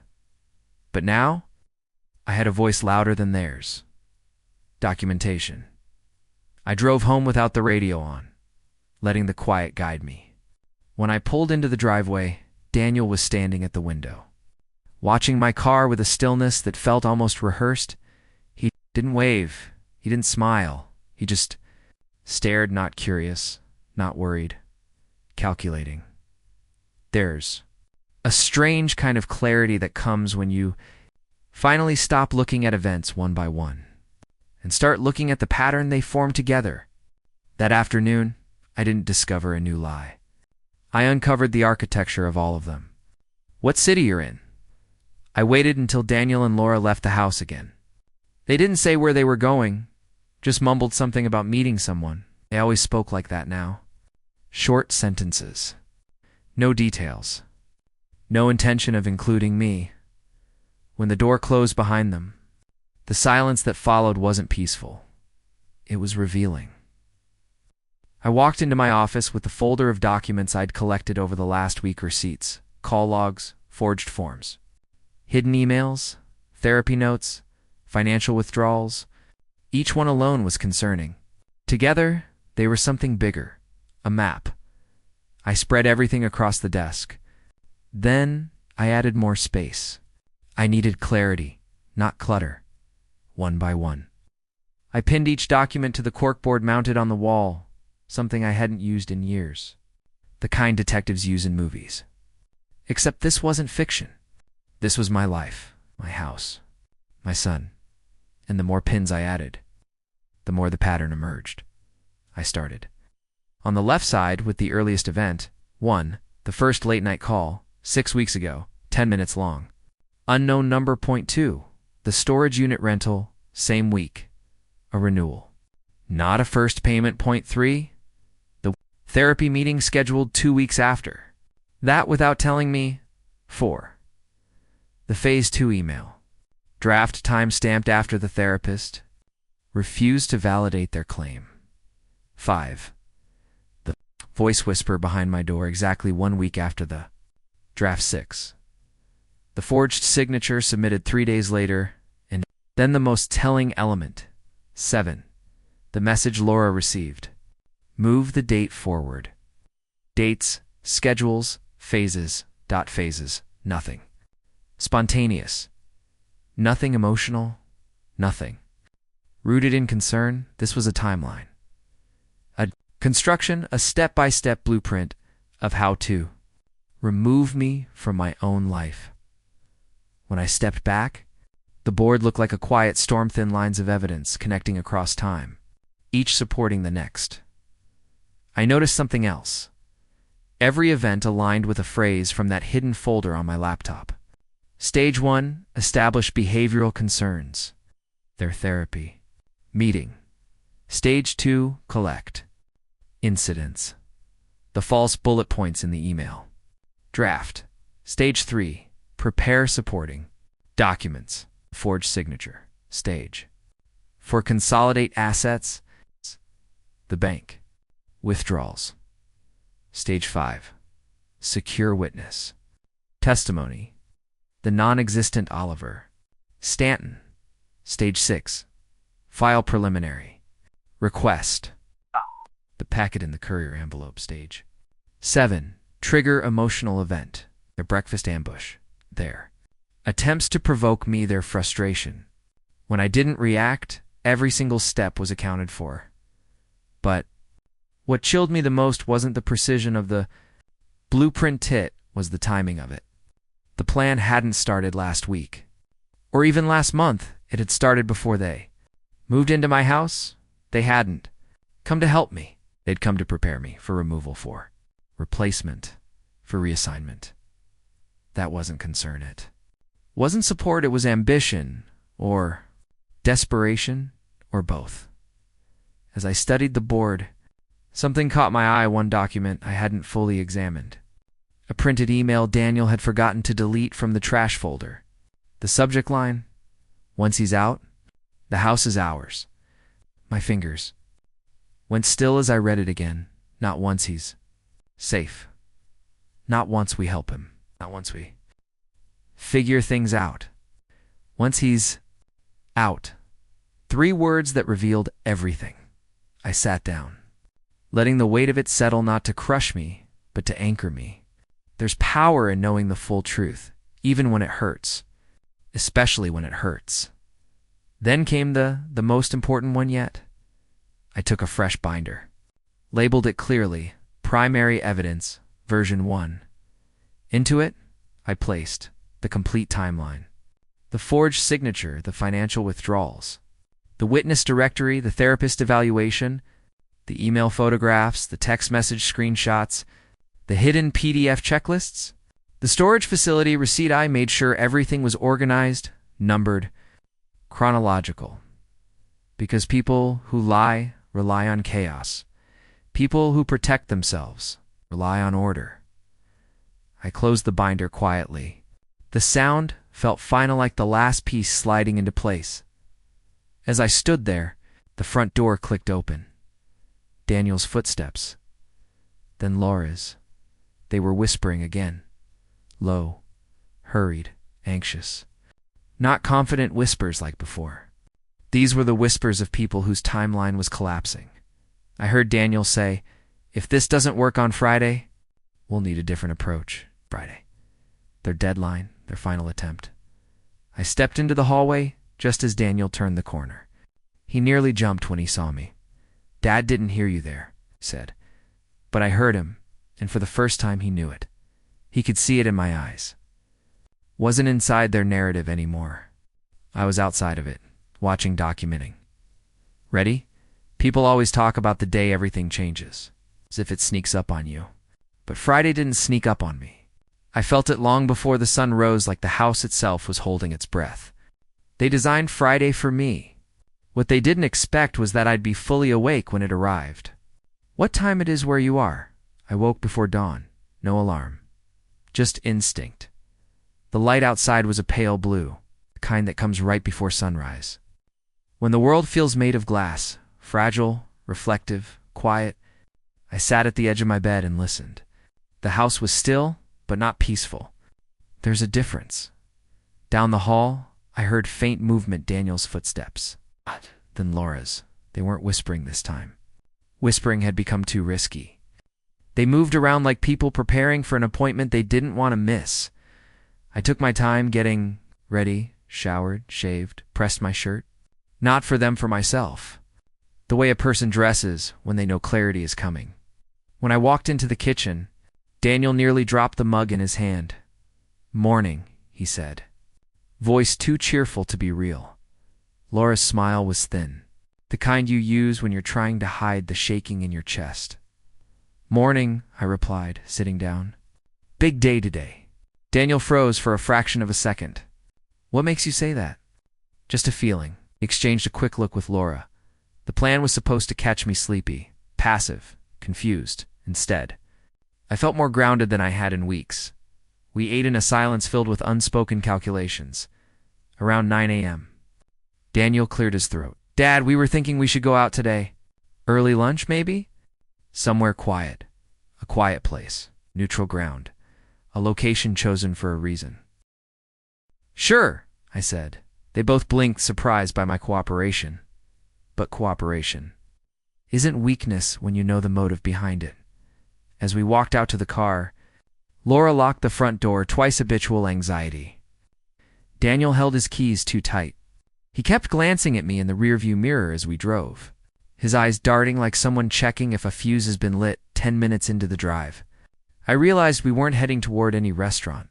S1: But now, I had a voice louder than theirs. Documentation. I drove home without the radio on, letting the quiet guide me. When I pulled into the driveway, Daniel was standing at the window. Watching my car with a stillness that felt almost rehearsed, he didn't wave, he didn't smile, he just stared, not curious, not worried, calculating. There's a strange kind of clarity that comes when you finally stop looking at events one by one and start looking at the pattern they form together. That afternoon, I didn't discover a new lie. I uncovered the architecture of all of them. What city you're in? I waited until Daniel and Laura left the house again. They didn't say where they were going, just mumbled something about meeting someone. They always spoke like that now. Short sentences. No details. No intention of including me. When the door closed behind them, the silence that followed wasn't peaceful. It was revealing. I walked into my office with the folder of documents I'd collected over the last week: receipts, call logs, forged forms, hidden emails, therapy notes, financial withdrawals. Each one alone was concerning. Together, they were something bigger, a map. I spread everything across the desk. Then I added more space. I needed clarity, not clutter. One by one, I pinned each document to the corkboard mounted on the wall, something I hadn't used in years. The kind detectives use in movies. Except this wasn't fiction. This was my life, my house, my son. And the more pins I added, the more the pattern emerged. I started. On the left side with the earliest event, 1, the first late-night call, 6 weeks ago, 10 minutes long. Unknown number. Point 2, the storage unit rental, same week, a renewal. Not a first payment. Point 3, the therapy meeting scheduled 2 weeks after. That without telling me. 4, the phase 2 email. Draft time stamped after the therapist. Refused to validate their claim. 5, the voice whisper behind my door exactly 1 week after the draft. 6, the forged signature submitted 3 days later. And then the most telling element. 7, the message Laura received. Move the date forward. Dates, schedules, phases, phases, nothing. Spontaneous. Nothing emotional, nothing. Rooted in concern, this was a timeline. A construction, a step-by-step blueprint of how to remove me from my own life. When I stepped back, the board looked like a quiet storm, thin lines of evidence connecting across time, each supporting the next. I noticed something else. Every event aligned with a phrase from that hidden folder on my laptop. Stage 1, establish behavioral concerns. Their therapy. Meeting. Stage 2, collect. Incidents. The false bullet points in the email. Draft. Stage 3, prepare supporting. Documents. Forged signature. Stage 4, consolidate assets. The bank. Withdrawals. Stage 5, secure witness. Testimony. The non-existent Oliver Stanton. Stage 6, file preliminary. Request. The packet in the courier envelope. Stage 7. Trigger emotional event. Their breakfast ambush. There. Attempts to provoke me their frustration. When I didn't react, every single step was accounted for. But what chilled me the most wasn't the precision of the blueprint, it was the timing of it. The plan hadn't started last week. Or even last month. It had started before they moved into my house. They hadn't come to help me. They'd come to prepare me for removal, for replacement, for reassignment. That wasn't concern, it wasn't support, it was ambition, or desperation, or both. As I studied the board, something caught my eye, one document I hadn't fully examined. A printed email Daniel had forgotten to delete from the trash folder. The subject line, "Once he's out, the house is ours." My fingers went still as I read it again. Not once he's safe. Not once we help him. Not once we figure things out. Once he's out. 3 words that revealed everything. I sat down, letting the weight of it settle, not to crush me, but to anchor me. There's power in knowing the full truth, even when it hurts. Especially when it hurts. Then came the most important one yet. I took a fresh binder, labeled it clearly, Primary Evidence, Version 1. Into it, I placed the complete timeline. The forged signature, the financial withdrawals, the witness directory, the therapist evaluation, the email photographs, the text message screenshots, the hidden PDF checklists, the storage facility receipt. I made sure everything was organized, numbered, chronological. Because people who lie rely on chaos. People who protect themselves rely on order. I closed the binder quietly. The sound felt final, like the last piece sliding into place. As I stood there, the front door clicked open. Daniel's footsteps. Then Laura's. They were whispering again. Low, hurried, anxious. Not confident whispers like before. These were the whispers of people whose timeline was collapsing. I heard Daniel say, "If this doesn't work on Friday, we'll need a different approach." Friday. Their deadline, their final attempt. I stepped into the hallway just as Daniel turned the corner. He nearly jumped when he saw me. "Dad didn't hear you there," he said. But I heard him, and for the first time he knew it. He could see it in my eyes. Wasn't inside their narrative anymore. I was outside of it, watching, documenting. Ready? People always talk about the day everything changes, as if it sneaks up on you. But Friday didn't sneak up on me. I felt it long before the sun rose, like the house itself was holding its breath. They designed Friday for me. What they didn't expect was that I'd be fully awake when it arrived. "What time it is where you are?" I woke before dawn. No alarm. Just instinct. The light outside was a pale blue, the kind that comes right before sunrise. When the world feels made of glass, fragile, reflective, quiet, I sat at the edge of my bed and listened. The house was still, but not peaceful. There's a difference. Down the hall, I heard faint movement, Daniel's footsteps. Then Laura's. They weren't whispering this time. Whispering had become too risky. They moved around like people preparing for an appointment they didn't want to miss. I took my time getting ready, showered, shaved, pressed my shirt. Not for them, for myself. The way a person dresses when they know clarity is coming. When I walked into the kitchen, Daniel nearly dropped the mug in his hand. "Morning," he said. Voice too cheerful to be real. Laura's smile was thin, the kind you use when you're trying to hide the shaking in your chest. "Morning," I replied, sitting down. "Big day today." Daniel froze for a fraction of a second. "What makes you say that?" "Just a feeling." He exchanged a quick look with Laura. The plan was supposed to catch me sleepy, passive, confused. Instead, I felt more grounded than I had in weeks. We ate in a silence filled with unspoken calculations. Around 9 a.m. Daniel cleared his throat. "Dad, we were thinking we should go out today. Early lunch, maybe? Somewhere quiet. A quiet place. Neutral ground. A location chosen for a reason." "Sure," I said. They both blinked, surprised by my cooperation. But cooperation isn't weakness when you know the motive behind it. As we walked out to the car, Laura locked the front door, twice habitual anxiety. Daniel held his keys too tight. He kept glancing at me in the rearview mirror as we drove, his eyes darting like someone checking if a fuse has been lit 10 minutes into the drive. I realized we weren't heading toward any restaurant.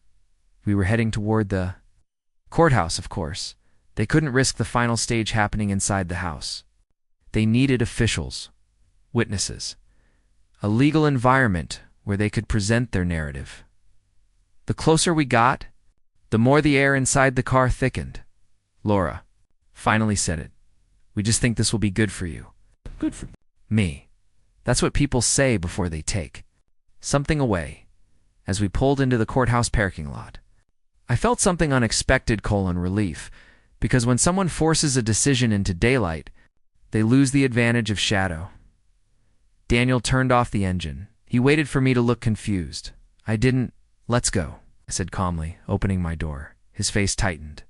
S1: We were heading toward the courthouse, of course. They couldn't risk the final stage happening inside the house. They needed officials, witnesses, a legal environment where they could present their narrative. The closer we got, the more the air inside the car thickened. Laura finally said it. "We just think this will be good for you." Good for me. That's what people say before they take something away. As we pulled into the courthouse parking lot, I felt something unexpected: relief, because when someone forces a decision into daylight, they lose the advantage of shadow. Daniel turned off the engine. He waited for me to look confused. I didn't. "Let's go," I said calmly, opening my door. His face tightened.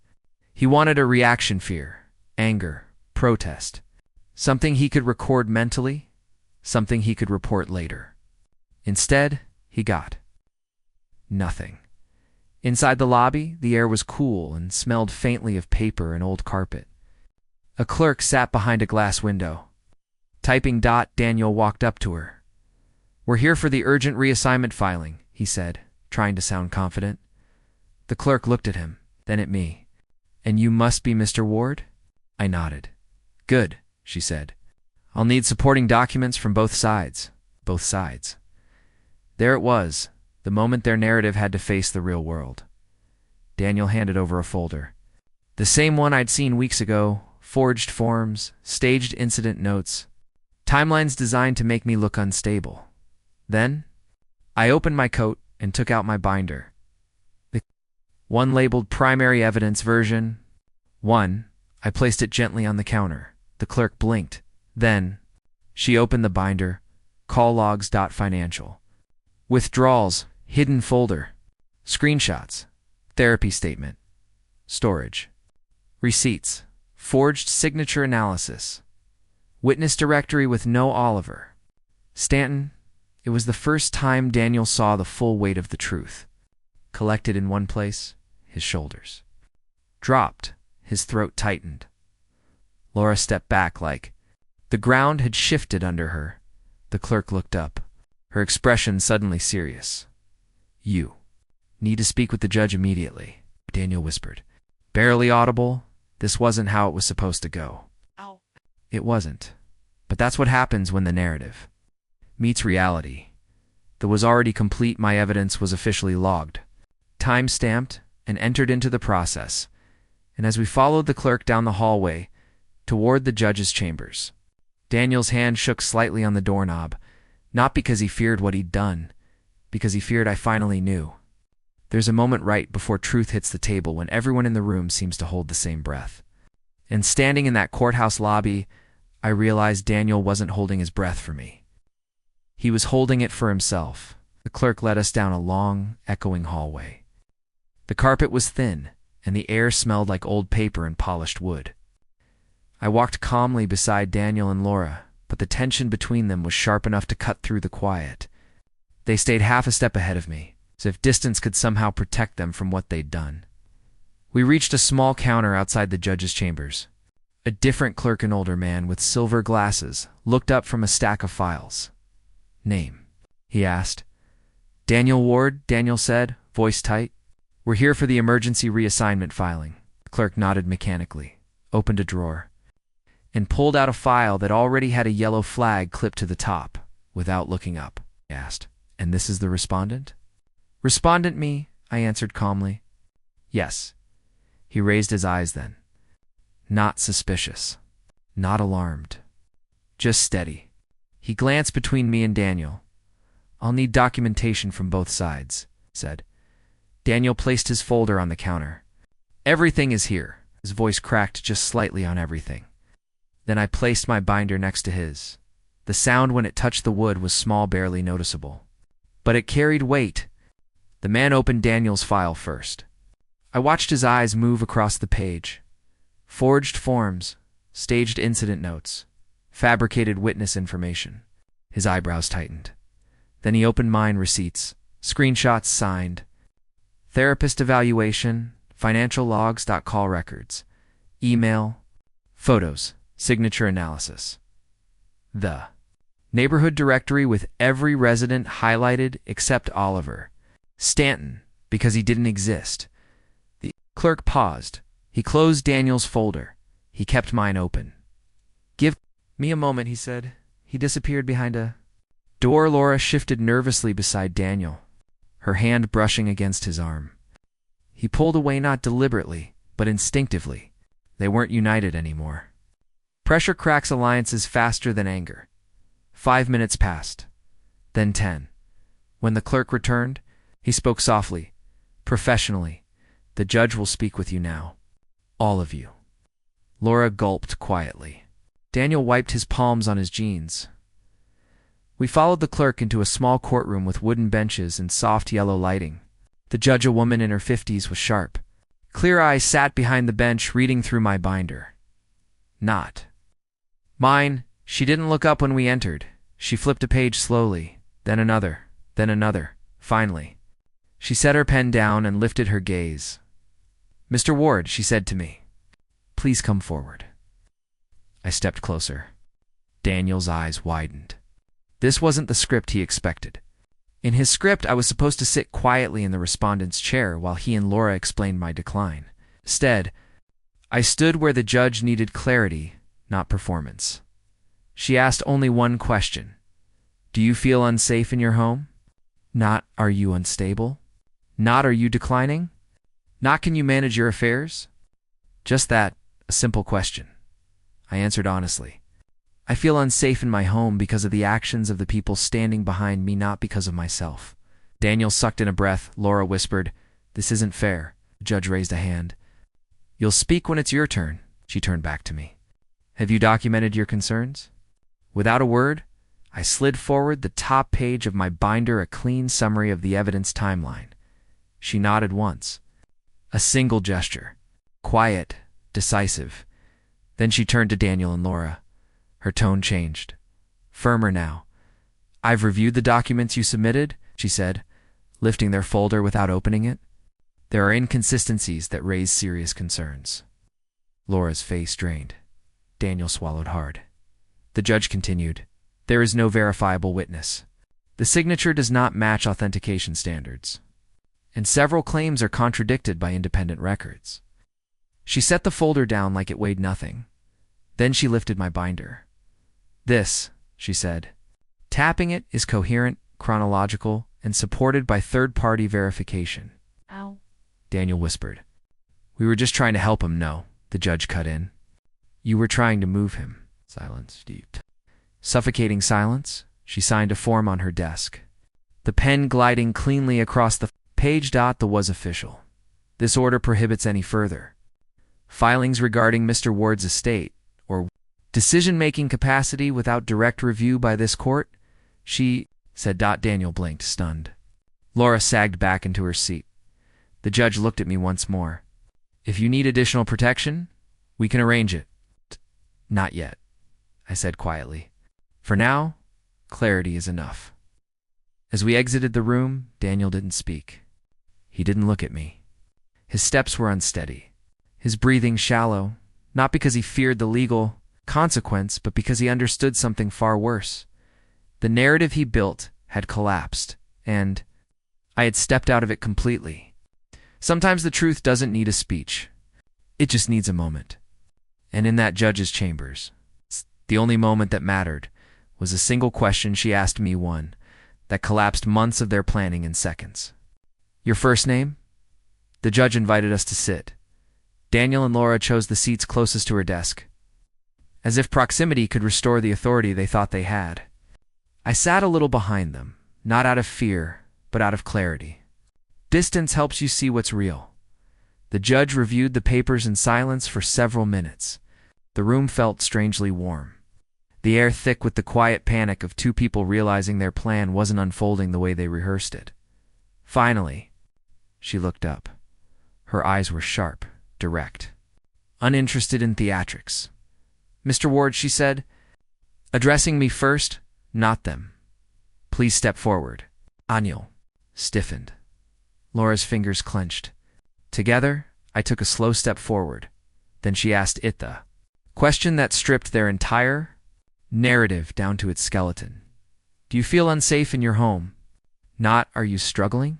S1: He wanted a reaction: fear, anger, protest. Something he could record mentally, something he could report later. Instead, he got nothing. Inside the lobby, the air was cool and smelled faintly of paper and old carpet. A clerk sat behind a glass window. Typing. Daniel walked up to her. "We're here for the urgent reassignment filing," he said, trying to sound confident. The clerk looked at him, then at me. "And you must be Mr. Ward?" I nodded. "Good," she said. "I'll need supporting documents from both sides." Both sides. There it was, the moment their narrative had to face the real world. Daniel handed over a folder. The same one I'd seen weeks ago: forged forms, staged incident notes, timelines designed to make me look unstable. Then, I opened my coat and took out my binder. The one labeled Primary Evidence Version 1. I placed it gently on the counter. The clerk blinked. Then, she opened the binder. Call logs. Financial. Withdrawals. Hidden folder. Screenshots. Therapy statement. Storage. Receipts. Forged signature analysis. Witness directory with no Oliver Stanton. It was the first time Daniel saw the full weight of the truth. Collected in one place, his shoulders dropped, his throat tightened. Laura stepped back like the ground had shifted under her. The clerk looked up, her expression suddenly serious. "You need to speak with the judge immediately," Daniel whispered. Barely audible. This wasn't how it was supposed to go.
S2: Ow.
S1: It wasn't. But that's what happens when the narrative meets reality. That was already complete. My evidence was officially logged, time-stamped, and entered into the process. And as we followed the clerk down the hallway toward the judge's chambers, Daniel's hand shook slightly on the doorknob, not because he feared what he'd done, because he feared I finally knew. There's a moment right before truth hits the table when everyone in the room seems to hold the same breath. And standing in that courthouse lobby, I realized Daniel wasn't holding his breath for me. He was holding it for himself. The clerk led us down a long, echoing hallway. The carpet was thin, and the air smelled like old paper and polished wood. I walked calmly beside Daniel and Laura, but the tension between them was sharp enough to cut through the quiet. They stayed half a step ahead of me, as if distance could somehow protect them from what they'd done. We reached a small counter outside the judge's chambers. A different clerk, an older man with silver glasses, looked up from a stack of files. "Name?" he asked. "Daniel Ward," Daniel said, voice tight. "We're here for the emergency reassignment filing." The clerk nodded mechanically, opened a drawer, and pulled out a file that already had a yellow flag clipped to the top. Without looking up, he asked, "And this is the respondent?" "Respondent me," I answered calmly. "Yes." He raised his eyes then. Not suspicious, not alarmed, just steady. He glanced between me and Daniel. "I'll need documentation from both sides," he said. Daniel placed his folder on the counter. "Everything is here." His voice cracked just slightly on everything. Then I placed my binder next to his. The sound when it touched the wood was small, barely noticeable. But it carried weight. The man opened Daniel's file first. I watched his eyes move across the page. Forged forms, staged incident notes, fabricated witness information. His eyebrows tightened. Then he opened mine receipts, screenshots signed, therapist evaluation, financial logs, call records, email, photos, signature analysis. The neighborhood directory with every resident highlighted except Oliver Stanton because he didn't exist. The clerk paused. He closed Daniel's folder. He kept mine open. "Give me a moment," he said. He disappeared behind a door. Laura shifted nervously beside Daniel, her hand brushing against his arm. He pulled away, not deliberately, but instinctively. They weren't united anymore. Pressure cracks alliances faster than anger. 5 minutes passed, then 10. When the clerk returned, he spoke softly, professionally. "The judge will speak with you now. All of you." Laura gulped quietly. Daniel wiped his palms on his jeans. We followed the clerk into a small courtroom with wooden benches and soft yellow lighting. The judge, a woman in her 50s, was sharp. Clear eyes, sat behind the bench reading through my binder. Not mine. She didn't look up when we entered. She flipped a page slowly, then another, then another. Finally, she set her pen down and lifted her gaze. "Mr. Ward," she said to me, "please come forward." I stepped closer. Daniel's eyes widened. This wasn't the script he expected. In his script, I was supposed to sit quietly in the respondent's chair while he and Laura explained my decline. Instead, I stood where the judge needed clarity, not performance. She asked only one question. "Do you feel unsafe in your home?" Not, "Are you unstable?" Not, "Are you declining?" Not, "Can you manage your affairs?" Just that, a simple question. I answered honestly. "I feel unsafe in my home because of the actions of the people standing behind me, not because of myself." Daniel sucked in a breath. Laura whispered, "This isn't fair." The judge raised a hand. "You'll speak when it's your turn." She turned back to me. "Have you documented your concerns?" Without a word, I slid forward the top page of my binder, a clean summary of the evidence timeline. She nodded once. A single gesture. Quiet, decisive. Then she turned to Daniel and Laura. Her tone changed. Firmer now. "I've reviewed the documents you submitted," she said, lifting their folder without opening it. "There are inconsistencies that raise serious concerns." Laura's face drained. Daniel swallowed hard. The judge continued, "There is no verifiable witness. The signature does not match authentication standards. And several claims are contradicted by independent records." She set the folder down like it weighed nothing. Then she lifted my binder. "This," she said, tapping it, "is coherent, chronological, and supported by third-party verification."
S2: Ow.
S1: Daniel whispered. "We were just trying to help him, no," the judge cut in. "You were trying to move him." Silence deep. Suffocating silence. She signed a form on her desk, the pen gliding cleanly across the page. The was official. "This order prohibits any further filings regarding Mr. Ward's estate or decision-making capacity without direct review by this court," she said. Daniel blinked, stunned. Laura sagged back into her seat. The judge looked at me once more. "If you need additional protection, we can arrange it." "Not yet," I said quietly. "For now, clarity is enough." As we exited the room, Daniel didn't speak. He didn't look at me. His steps were unsteady, his breathing shallow, not because he feared the legal consequence, but because he understood something far worse. The narrative he built had collapsed, and I had stepped out of it completely. Sometimes the truth doesn't need a speech. It just needs a moment. And in that judge's chambers, the only moment that mattered was a single question she asked me, one that collapsed months of their planning in seconds. "Your first name?" The judge invited us to sit. Daniel and Laura chose the seats closest to her desk, as if proximity could restore the authority they thought they had. I sat a little behind them, not out of fear, but out of clarity. Distance helps you see what's real. The judge reviewed the papers in silence for several minutes. The room felt strangely warm, the air thick with the quiet panic of two people realizing their plan wasn't unfolding the way they rehearsed it. Finally, she looked up. Her eyes were sharp, direct, uninterested in theatrics. "Mr. Ward," she said, addressing me first, "not them. Please step forward. Aniel stiffened. Laura's fingers clenched. Together, I took a slow step forward. Then she asked it the question that stripped their entire narrative down to its skeleton. Do you feel unsafe in your home? Not are you struggling?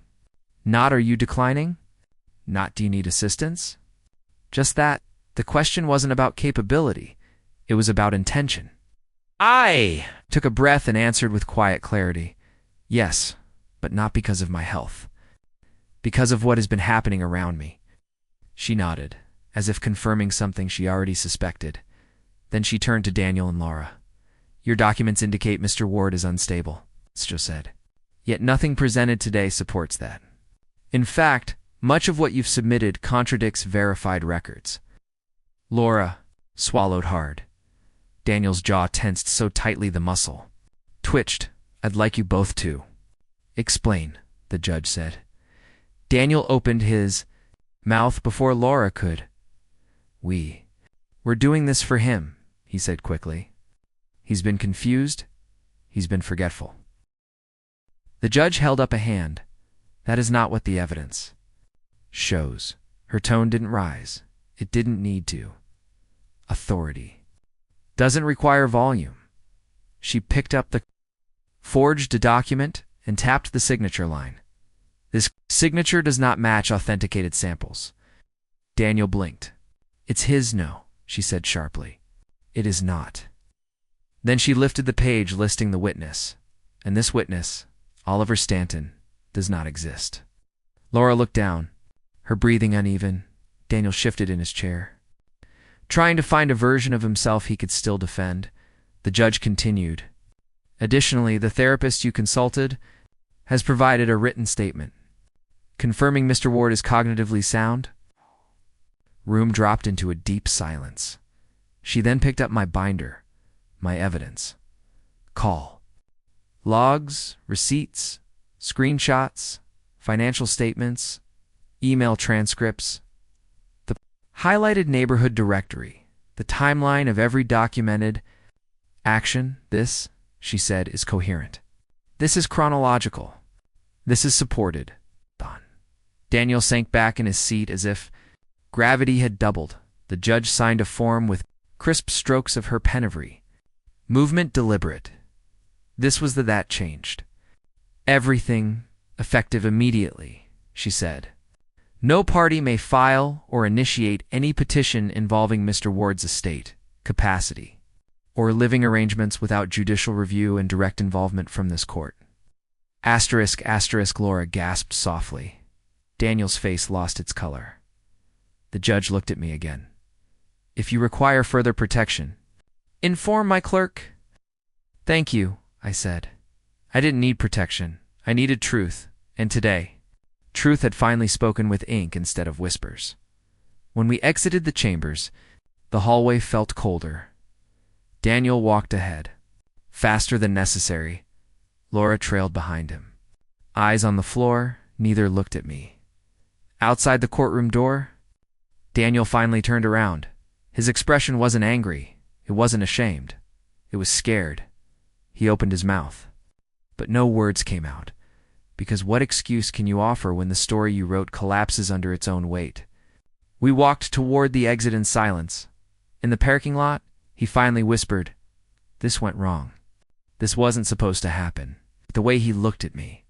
S1: Not are you declining? Not do you need assistance? Just that. The question wasn't about capability. It was about intention. I took a breath and answered with quiet clarity. Yes, but not because of my health. Because of what has been happening around me. She nodded, as if confirming something she already suspected. Then she turned to Daniel and Laura. Your documents indicate Mr. Ward is unstable, Sto said. Yet nothing presented today supports that. In fact, much of what you've submitted contradicts verified records. Laura swallowed hard. Daniel's jaw tensed so tightly the muscle twitched. I'd like you both to explain, the judge said. Daniel opened his mouth before Laura could. We're doing this for him, he said quickly. He's been confused. He's been forgetful. The judge held up a hand. That is not what the evidence shows. Her tone didn't rise. It didn't need to. Authority doesn't require volume. She picked up the forged document and tapped the signature line. This signature does not match authenticated samples. Daniel blinked. It's his no, she said sharply. It is not. Then she lifted the page listing the witness, and this witness, Oliver Stanton, does not exist. Laura looked down, her breathing uneven. Daniel shifted in his chair, trying to find a version of himself he could still defend. The judge continued. Additionally, the therapist you consulted has provided a written statement confirming Mr. Ward is cognitively sound. Room dropped into a deep silence. She then picked up my binder, my evidence. Call. Logs, receipts, screenshots, financial statements, email transcripts, the highlighted neighborhood directory, the timeline of every documented action. This, she said, is coherent. This is chronological. This is supported. Daniel sank back in his seat as if gravity had doubled. The judge signed a form with crisp strokes of her penivry. Movement deliberate. This was the that changed. Everything effective immediately, she said. No party may file or initiate any petition involving Mr. Ward's estate, capacity, or living arrangements without judicial review and direct involvement from this court. Asterisk, asterisk, Laura gasped softly. Daniel's face lost its color. The judge looked at me again. If you require further protection, inform my clerk. Thank you, I said. I didn't need protection. I needed truth, and today, truth had finally spoken with ink instead of whispers. When we exited the chambers, the hallway felt colder. Daniel walked ahead, faster than necessary. Laura trailed behind him. Eyes on the floor, neither looked at me. Outside the courtroom door, Daniel finally turned around. His expression wasn't angry. It wasn't ashamed. It was scared. He opened his mouth. But no words came out. Because what excuse can you offer when the story you wrote collapses under its own weight? We walked toward the exit in silence. In the parking lot, he finally whispered, "This went wrong. This wasn't supposed to happen." The way he looked at me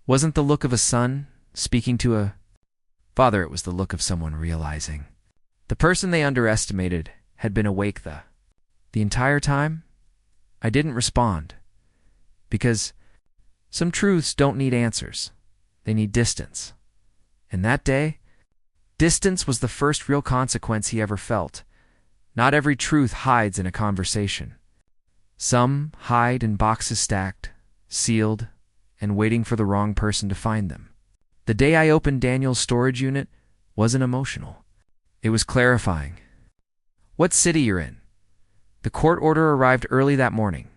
S1: wasn't the look of a son speaking to a father. It was the look of someone realizing. The person they underestimated had been awake the entire time. I didn't respond. Because some truths don't need answers. They need distance. And that day, distance was the first real consequence he ever felt. Not every truth hides in a conversation. Some hide in boxes stacked, sealed, and waiting for the wrong person to find them. The day I opened Daniel's storage unit wasn't emotional. It was clarifying. What city you're in? The court order arrived early that morning.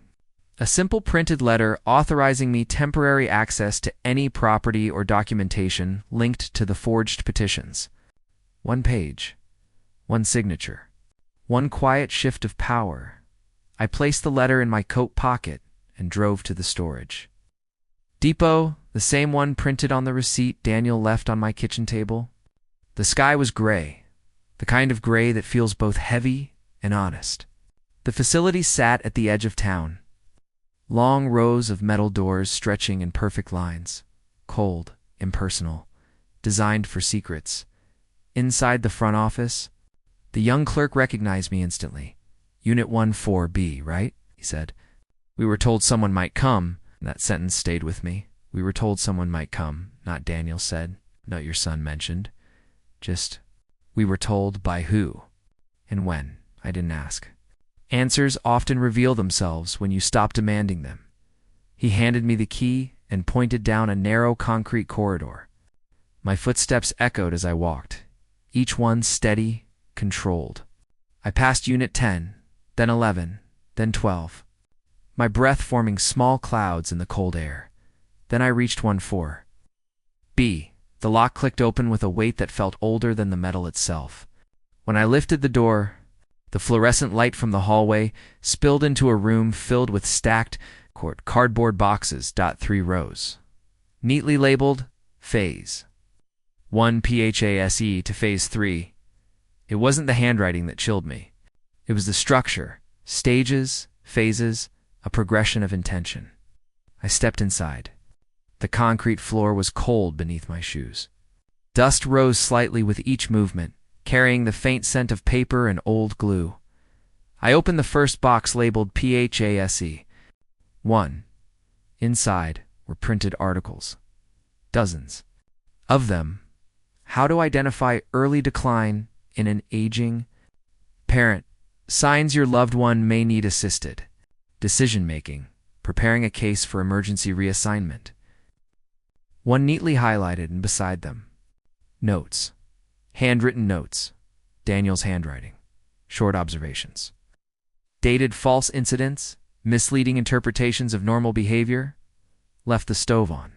S1: A simple printed letter authorizing me temporary access to any property or documentation linked to the forged petitions. One page, one signature, one quiet shift of power. I placed the letter in my coat pocket and drove to the storage. Depot, the same one printed on the receipt Daniel left on my kitchen table. The sky was gray, the kind of gray that feels both heavy and honest. The facility sat at the edge of town. Long rows of metal doors stretching in perfect lines, cold, impersonal, designed for secrets. Inside the front office, the young clerk recognized me instantly. Unit 14B, right? He said. We were told someone might come. That sentence stayed with me. We were told someone might come, not Daniel said, not your son mentioned. Just, we were told by who and when. I didn't ask. Answers often reveal themselves when you stop demanding them. He handed me the key and pointed down a narrow concrete corridor. My footsteps echoed as I walked, each one steady, controlled. I passed Unit 10, then 11, then 12, my breath forming small clouds in the cold air. Then I reached 14B. The lock clicked open with a weight that felt older than the metal itself. When I lifted the door, the fluorescent light from the hallway spilled into a room filled with stacked cardboard boxes, 3 rows. Neatly labeled, Phase 1 PHASE to Phase 3. It wasn't the handwriting that chilled me. It was the structure, stages, phases, a progression of intention. I stepped inside. The concrete floor was cold beneath my shoes. Dust rose slightly with each movement, carrying the faint scent of paper and old glue. I opened the first box labeled PHASE 1. Inside were printed articles. Dozens. Of them. How to identify early decline in an aging parent. Signs your loved one may need assisted. Decision-making. Preparing a case for emergency reassignment. One neatly highlighted and beside them. Notes. Handwritten notes. Daniel's handwriting. Short observations. Dated false incidents. Misleading interpretations of normal behavior. Left the stove on.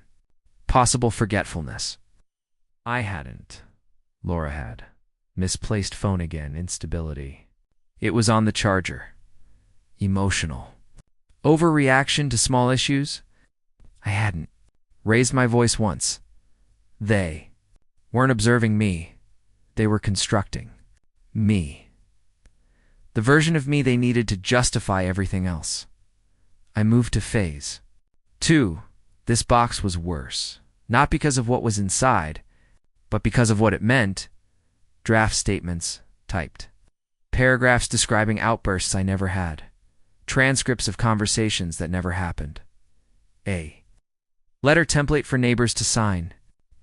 S1: Possible forgetfulness. I hadn't. Laura had. Misplaced phone again. Instability. It was on the charger. Emotional. Overreaction to small issues. I hadn't. Raised my voice once. They weren't observing me. They were constructing me. The version of me they needed to justify everything else. I moved to Phase 2. This box was worse. Not because of what was inside, but because of what it meant. Draft statements typed. Paragraphs describing outbursts I never had. Transcripts of conversations that never happened. A letter template for neighbors to sign,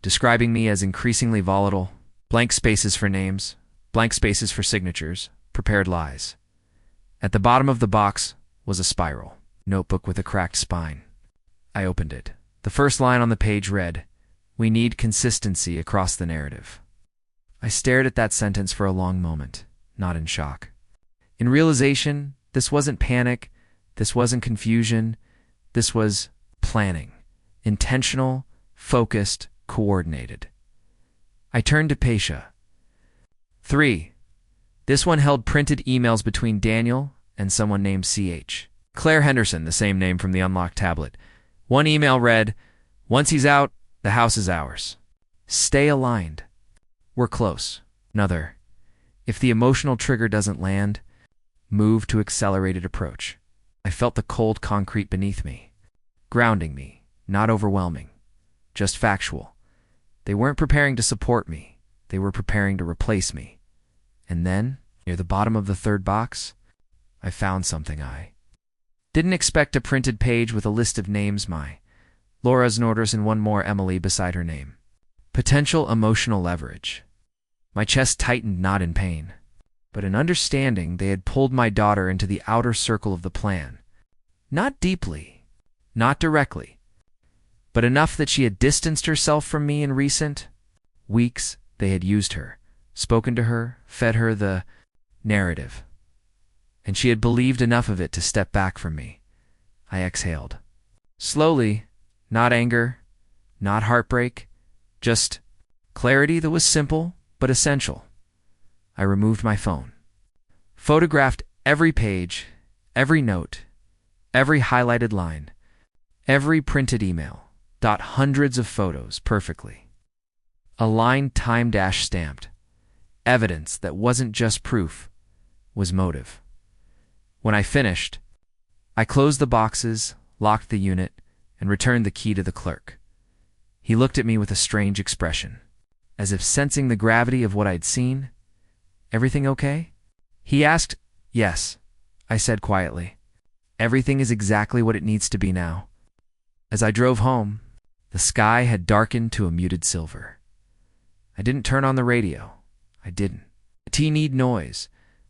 S1: describing me as increasingly volatile. Blank spaces for names, blank spaces for signatures, prepared lies. At the bottom of the box was a spiral notebook with a cracked spine. I opened it. The first line on the page read, "We need consistency across the narrative." I stared at that sentence for a long moment, not in shock. In realization, this wasn't panic, this wasn't confusion, this was planning. Intentional, focused, coordinated. I turned to Paisha. 3. This one held printed emails between Daniel and someone named CH. Claire Henderson, the same name from the unlocked tablet. One email read, "Once he's out, the house is ours. Stay aligned. We're close." Another, "If the emotional trigger doesn't land, move to accelerated approach." I felt the cold concrete beneath me, grounding me, not overwhelming, just factual. They weren't preparing to support me. They were preparing to replace me. And then, near the bottom of the third box, I found something I didn't expect. A printed page with a list of names, Laura's orders, and one more Emily beside her name. Potential emotional leverage. My chest tightened, not in pain, but in understanding they had pulled my daughter into the outer circle of the plan. Not deeply, not directly, but enough that she had distanced herself from me in recent weeks. They had used her, spoken to her, fed her the narrative, and she had believed enough of it to step back from me. I exhaled. Slowly, not anger, not heartbreak, just clarity that was simple but essential. I removed my phone, photographed every page, every note, every highlighted line, every printed email. Hundreds of photos, perfectly. A line time-stamped. Evidence that wasn't just proof, was motive. When I finished, I closed the boxes, locked the unit, and returned the key to the clerk. He looked at me with a strange expression, as if sensing the gravity of what I'd seen. "Everything okay?" He asked. "Yes," I said quietly. "Everything is exactly what it needs to be now." As I drove home, the sky had darkened to a muted silver. I didn't turn on the radio. I didn't. It need noise,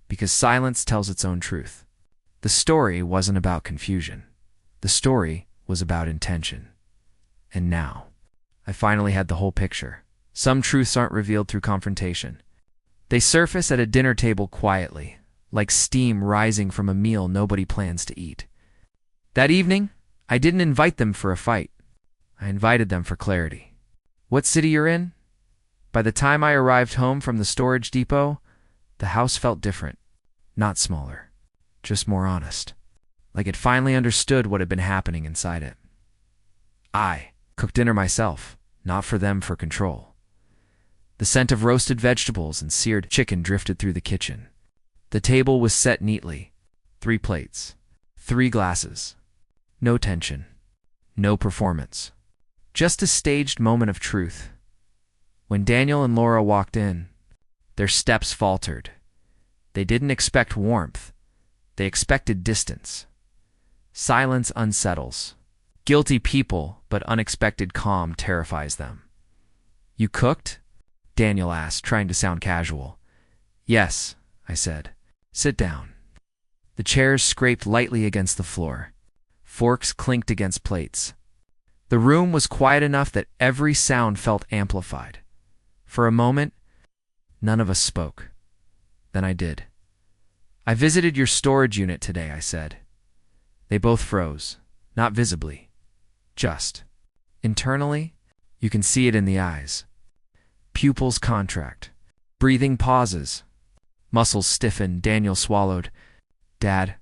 S1: because silence tells its own truth. The story wasn't about confusion. The story was about intention. And now, I finally had the whole picture. Some truths aren't revealed through confrontation. They surface at a dinner table quietly, like steam rising from a meal nobody plans to eat. That evening, I didn't invite them for a fight. I invited them for clarity. "What city you're in?" By the time I arrived home from the storage depot, the house felt different. Not smaller, just more honest. Like it finally understood what had been happening inside it. I cooked dinner myself, not for them, for control. The scent of roasted vegetables and seared chicken drifted through the kitchen. The table was set neatly. 3 plates, 3 glasses. No tension, no performance. Just a staged moment of truth. When Daniel and Laura walked in, their steps faltered. They didn't expect warmth. They expected distance. Silence unsettles. Guilty people, but unexpected calm terrifies them. "You cooked?" Daniel asked, trying to sound casual. "Yes," I said. "Sit down." The chairs scraped lightly against the floor. Forks clinked against plates. The room was quiet enough that every sound felt amplified. For a moment, none of us spoke. Then I did. "I visited your storage unit today," I said. They both froze, not visibly, just. Internally, you can see it in the eyes. Pupils contract. Breathing pauses. Muscles stiffen. Daniel swallowed. "Dad."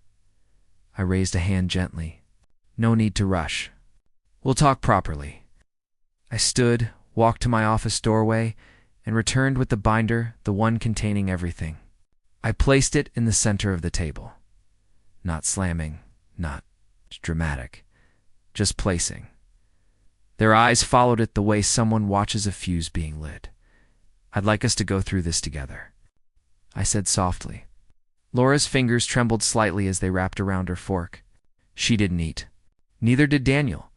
S1: I raised a hand gently. "No need to rush. We'll talk properly." I stood, walked to my office doorway, and returned with the binder, the one containing everything. I placed it in the center of the table. Not slamming, not dramatic, just placing. Their eyes followed it the way someone watches a fuse being lit. "I'd like us to go through this together," I said softly. Laura's fingers trembled slightly as they wrapped around her fork. She didn't eat. Neither did Daniel.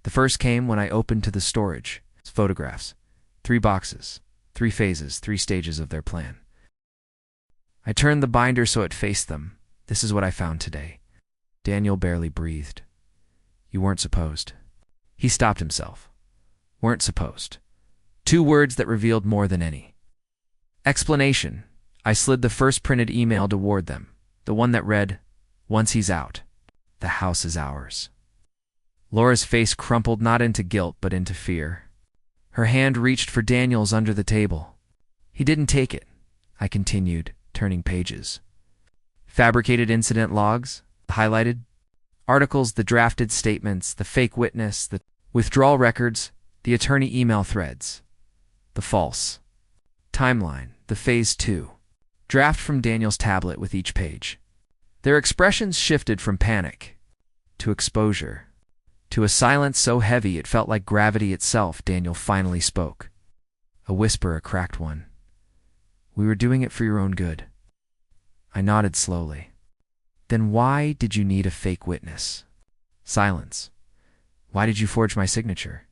S1: The first came when I opened to the storage. Photographs. 3 boxes. 3 phases, 3 stages of their plan. I turned the binder so it faced them. "This is what I found today." Daniel barely breathed. "You weren't supposed." He stopped himself. "Weren't supposed." 2 words that revealed more than any. Explanation. I slid the first printed email toward them, the one that read, "Once he's out, the house is ours." Laura's face crumpled not into guilt but into fear. Her hand reached for Daniel's under the table. "He didn't take it," I continued, turning pages. Fabricated incident logs, highlighted, articles, the drafted statements, the fake witness, the withdrawal records, the attorney email threads, the false timeline, the phase 2, draft from Daniel's tablet with each page. Their expressions shifted from panic to exposure, to a silence so heavy it felt like gravity itself. Daniel finally spoke. A whisper, a cracked one. "We were doing it for your own good." I nodded slowly. "Then why did you need a fake witness?" Silence. "Why did you forge my signature?"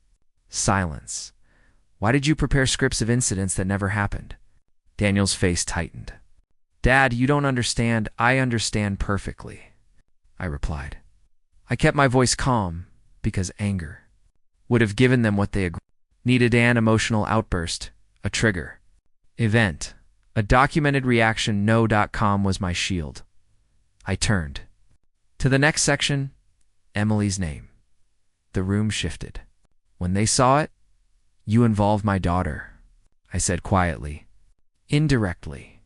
S1: Silence. "Why did you prepare scripts of incidents that never happened?" Daniel's face tightened. "Dad, you don't understand. I understand perfectly," I replied. I kept my voice calm because anger would have given them what they needed. An emotional outburst, a trigger, event, a documented reaction. No.com was my shield. I turned to the next section, Emily's name. The room shifted. When they saw it, "You involved my daughter," I said quietly. "Indirectly,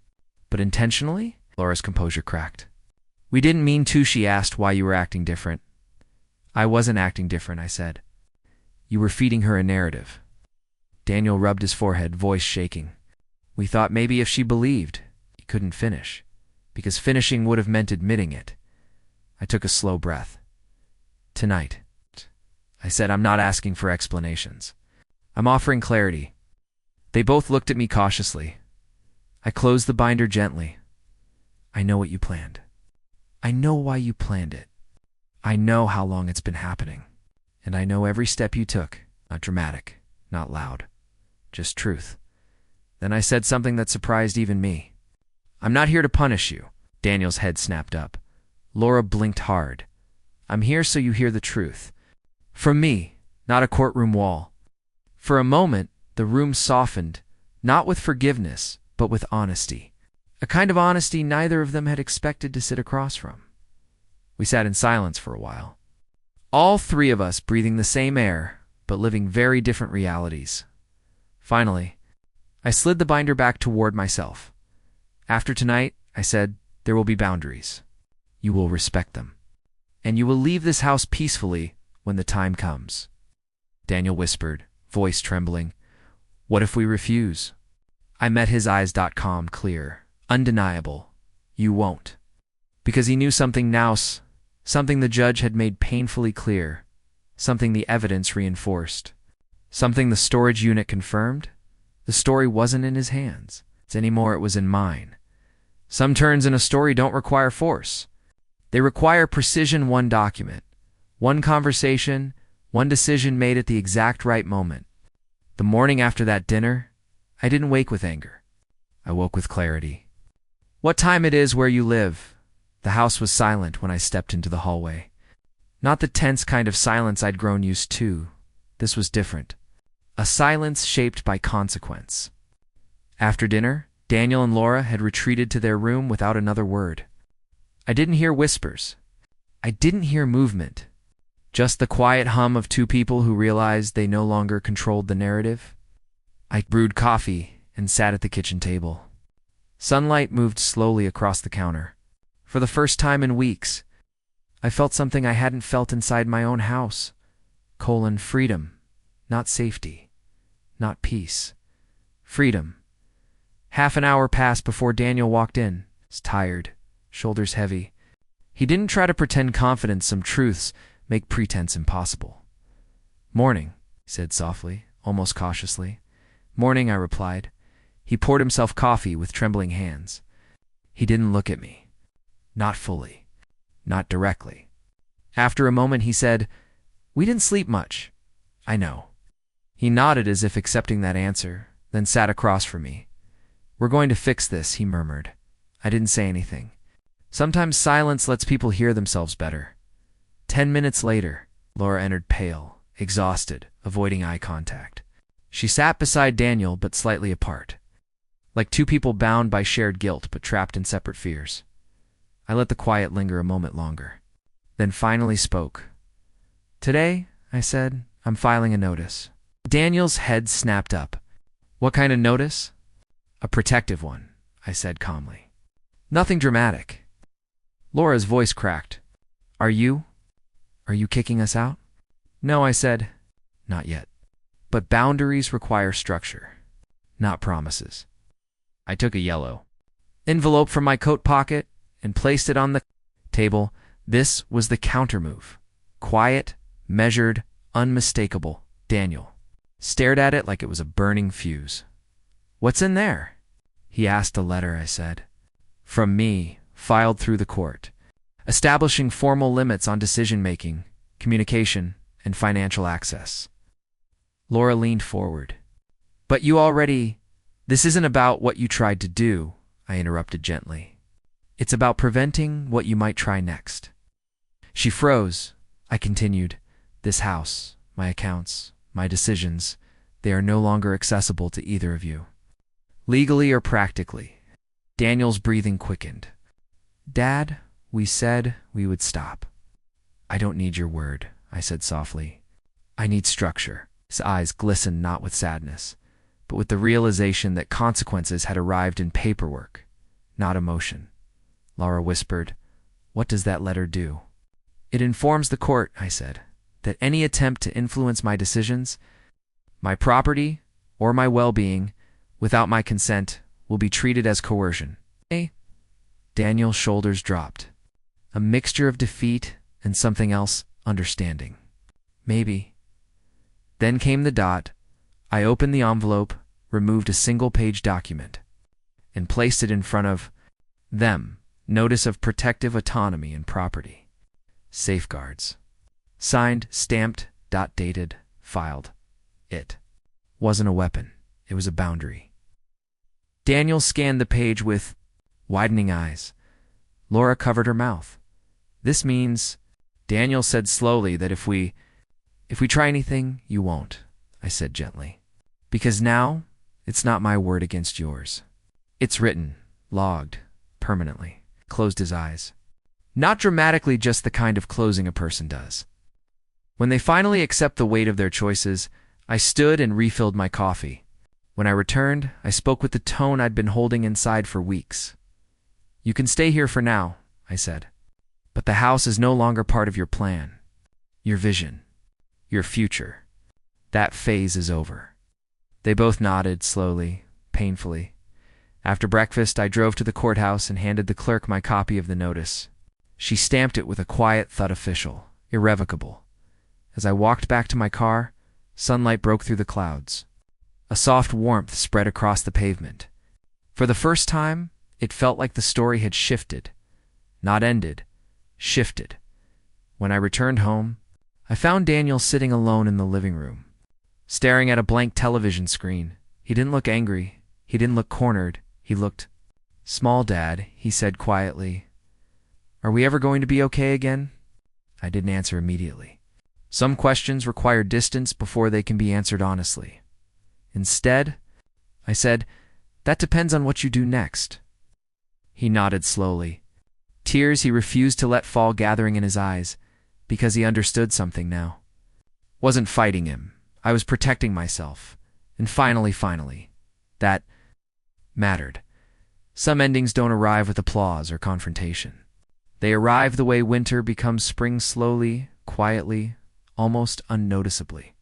S1: but intentionally?" Laura's composure cracked. "We didn't mean to." She asked why you were acting different. "I wasn't acting different," I said. You were feeding her a narrative. Daniel rubbed his forehead, voice shaking. We thought maybe if she believed, he couldn't finish, because finishing would have meant admitting it. I took a slow breath. Tonight, I said, I'm not asking for explanations. I'm offering clarity. They both looked at me cautiously. I closed the binder gently. I know what you planned. I know why you planned it. I know how long it's been happening. And I know every step you took. Not dramatic, not loud, just truth. Then I said something that surprised even me. I'm not here to punish you. Daniel's head snapped up. Laura blinked hard. I'm here so you hear the truth. From me, not a courtroom wall. For a moment, the room softened, not with forgiveness, but with honesty. A kind of honesty neither of them had expected to sit across from. We sat in silence for a while. All three of us breathing the same air, but living very different realities. Finally, I slid the binder back toward myself. After tonight, I said, there will be boundaries. You will respect them. And you will leave this house peacefully when the time comes. Daniel whispered, voice trembling. What if we refuse? I met his eyes. Calm, clear, undeniable. You won't. Because he knew something now, something the judge had made painfully clear, something the evidence reinforced, something the storage unit confirmed. The story wasn't in his hands anymore, it was in mine. Some turns in a story don't require force. They require precision. One document, one conversation, one decision made at the exact right moment. The morning after that dinner, I didn't wake with anger. I woke with clarity. What time it is where you live? The house was silent when I stepped into the hallway. Not the tense kind of silence I'd grown used to. This was different. A silence shaped by consequence. After dinner, Daniel and Laura had retreated to their room without another word. I didn't hear whispers. I didn't hear movement. Just the quiet hum of two people who realized they no longer controlled the narrative. I brewed coffee and sat at the kitchen table. Sunlight moved slowly across the counter. For the first time in weeks, I felt something I hadn't felt inside my own house. Freedom, not safety, not peace. Freedom. Half an hour passed before Daniel walked in. He's tired, shoulders heavy. He didn't try to pretend confidence. Some truths make pretense impossible. Morning, he said softly, almost cautiously. Morning, I replied. He poured himself coffee with trembling hands. He didn't look at me. Not fully. Not directly. After a moment, he said, We didn't sleep much. I know. He nodded as if accepting that answer, then sat across from me. We're going to fix this, he murmured. I didn't say anything. Sometimes silence lets people hear themselves better. 10 minutes later, Laura entered pale, exhausted, avoiding eye contact. She sat beside Daniel, but slightly apart. Like two people bound by shared guilt, but trapped in separate fears. I let the quiet linger a moment longer, then finally spoke. Today, I said, I'm filing a notice. Daniel's head snapped up. What kind of notice? A protective one, I said calmly. Nothing dramatic. Laura's voice cracked. Are you kicking us out? No, I said. Not yet. But boundaries require structure, not promises. I took a yellow envelope from my coat pocket and placed it on the table. This was the countermove. Quiet, measured, unmistakable. Daniel stared at it like it was a burning fuse. What's in there? He asked. A letter, I said. From me, filed through the court, establishing formal limits on decision-making, communication, and financial access. Laura leaned forward. But you already... This isn't about what you tried to do, I interrupted gently. It's about preventing what you might try next. She froze. I continued. This house, my accounts, my decisions, they are no longer accessible to either of you. Legally or practically. Daniel's breathing quickened. Dad, we said we would stop. I don't need your word, I said softly. I need structure. His eyes glistened not with sadness, but with the realization that consequences had arrived in paperwork, not emotion. Laura whispered, What does that letter do? It informs the court, I said. that any attempt to influence my decisions, my property, or my well-being without my consent will be treated as coercion. Daniel's shoulders dropped. A mixture of defeat and something else, understanding. Maybe. Then came the dot. I opened the envelope, removed a single-page document, and placed it in front of them. Notice of protective autonomy and property. Safeguards. Signed, stamped, dated, filed. It wasn't a weapon. It was a boundary. Daniel scanned the page with widening eyes. Laura covered her mouth. This means, Daniel said slowly, that if we try anything, you won't, I said gently. Because now, it's not my word against yours. It's written, logged, permanently. Closed his eyes. Not dramatically, just the kind of closing a person does. When they finally accept the weight of their choices, I stood and refilled my coffee. When I returned, I spoke with the tone I'd been holding inside for weeks. You can stay here for now, I said. But the house is no longer part of your plan, your vision, your future. That phase is over. They both nodded slowly, painfully. After breakfast, I drove to the courthouse and handed the clerk my copy of the notice. She stamped it with a quiet thud: official, irrevocable. As I walked back to my car, sunlight broke through the clouds. A soft warmth spread across the pavement. For the first time, it felt like the story had shifted. Not ended, shifted. When I returned home, I found Daniel sitting alone in the living room, staring at a blank television screen. He didn't look angry. He didn't look cornered. He looked small. Dad, he said quietly. Are we ever going to be okay again? I didn't answer immediately. Some questions require distance before they can be answered honestly. Instead, I said, that depends on what you do next. He nodded slowly. Tears he refused to let fall gathering in his eyes, because he understood something now. Wasn't fighting him. I was protecting myself. And finally, that mattered. Some endings don't arrive with applause or confrontation. They arrive the way winter becomes spring, slowly, quietly, almost unnoticeably,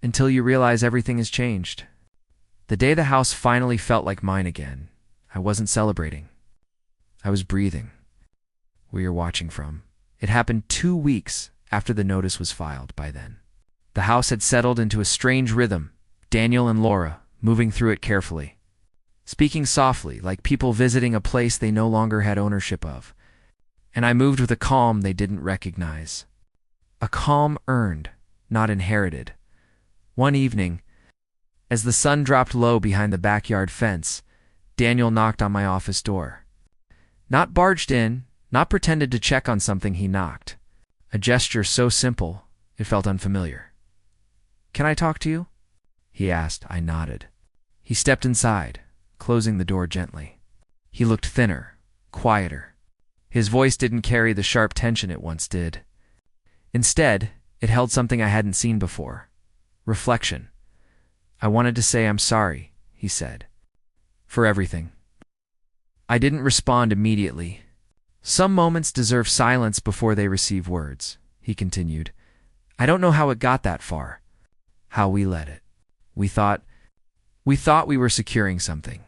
S1: until you realize everything has changed. The day the house finally felt like mine again, I wasn't celebrating. I was breathing. Where you're watching from. It happened 2 weeks after the notice was filed. By then, the house had settled into a strange rhythm, Daniel and Laura moving through it carefully, speaking softly, like people visiting a place they no longer had ownership of. And I moved with a calm they didn't recognize. A calm earned, not inherited. One evening, as the sun dropped low behind the backyard fence, Daniel knocked on my office door. Not barged in, not pretended to check on something. He knocked. A gesture so simple, it felt unfamiliar. Can I talk to you? He asked. I nodded. He stepped inside, closing the door gently. He looked thinner, quieter. His voice didn't carry the sharp tension it once did. Instead, it held something I hadn't seen before. Reflection. I wanted to say I'm sorry, he said. For everything. I didn't respond immediately. Some moments deserve silence before they receive words, he continued. I don't know how it got that far. How we let it. We thought we were securing something.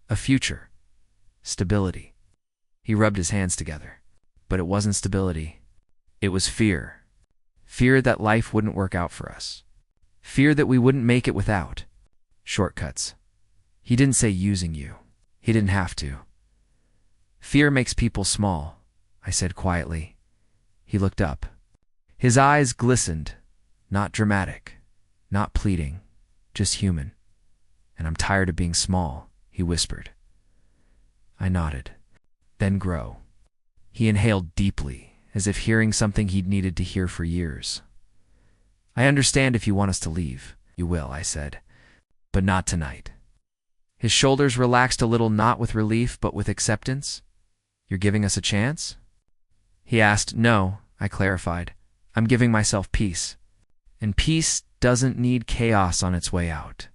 S1: A future. Stability. He rubbed his hands together. But it wasn't stability. It was fear. Fear that life wouldn't work out for us. Fear that we wouldn't make it without shortcuts. He didn't say using you. He didn't have to. Fear makes people small, I said quietly. He looked up. His eyes glistened, not dramatic, not pleading, just human. And I'm tired of being small, he whispered. I nodded. Then grow. He inhaled deeply, as if hearing something he'd needed to hear for years. I understand if you want us to leave. You will, I said. But not tonight. His shoulders relaxed a little, not with relief, but with acceptance. You're giving us a chance? He asked. No, I clarified. I'm giving myself peace. And peace doesn't need chaos on its way out.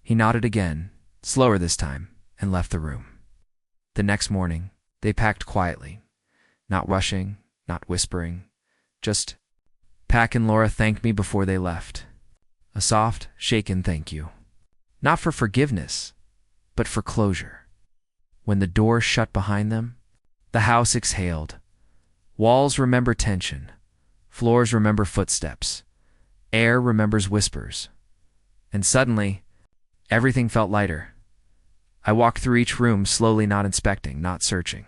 S1: He nodded again, slower this time, and left the room. The next morning, they packed quietly, not rushing, not whispering, just Pack and Laura thanked me before they left. A soft, shaken thank you. Not for forgiveness, but for closure. When the door shut behind them, the house exhaled. Walls remember tension. Floors remember footsteps. Air remembers whispers. And suddenly, everything felt lighter. I walked through each room slowly, not inspecting, not searching.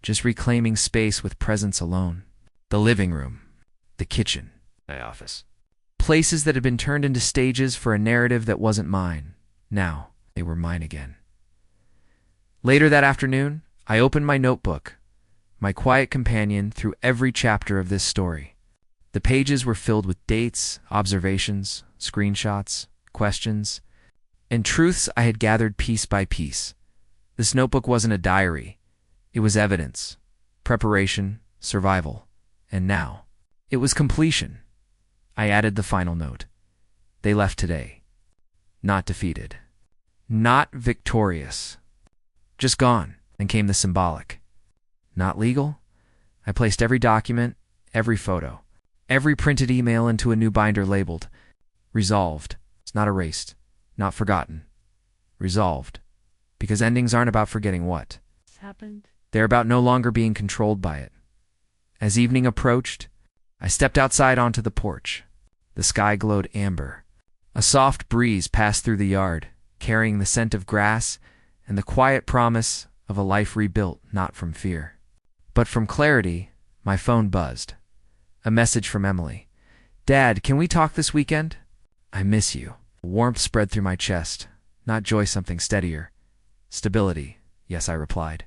S1: Just reclaiming space with presence alone. The living room, the kitchen, my office. Places that had been turned into stages for a narrative that wasn't mine. Now, they were mine again. Later that afternoon, I opened my notebook, my quiet companion through every chapter of this story. The pages were filled with dates, observations, screenshots, questions, and truths I had gathered piece by piece. This notebook wasn't a diary. It was evidence, preparation, survival, and now, it was completion. I added the final note. They left today. Not defeated. Not victorious. Just gone. Then came the symbolic. Not legal? I placed every document, every photo, every printed email into a new binder labeled Resolved. It's not erased, not forgotten. Resolved. Because endings aren't about forgetting what
S2: happened.
S1: They're about no longer being controlled by it. As evening approached, I stepped outside onto the porch. The sky glowed amber. A soft breeze passed through the yard, carrying the scent of grass and the quiet promise of a life rebuilt not from fear, but from clarity. My phone buzzed. A message from Emily. Dad, can we talk this weekend? I miss you. Warmth spread through my chest. Not joy, something steadier. Stability. Yes, I replied.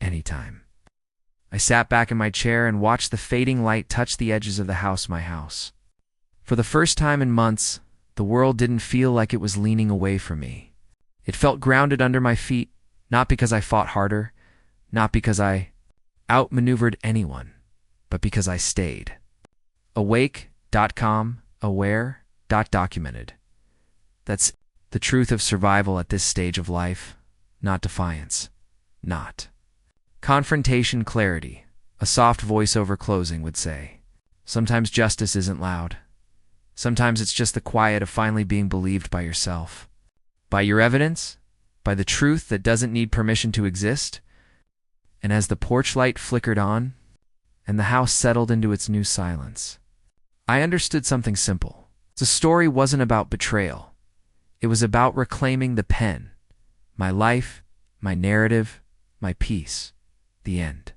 S1: Anytime. I sat back in my chair and watched the fading light touch the edges of the house, my house. For the first time in months, the world didn't feel like it was leaning away from me. It felt grounded under my feet, not because I fought harder, not because I outmaneuvered anyone, but because I stayed. Awake.com, aware.documented. That's the truth of survival at this stage of life, not defiance, not confrontation, clarity. A soft voiceover closing would say. Sometimes justice isn't loud. Sometimes it's just the quiet of finally being believed by yourself. By your evidence, by the truth that doesn't need permission to exist. And as the porch light flickered on, and the house settled into its new silence, I understood something simple. The story wasn't about betrayal. It was about reclaiming the pen, my life, my narrative, my peace. The end.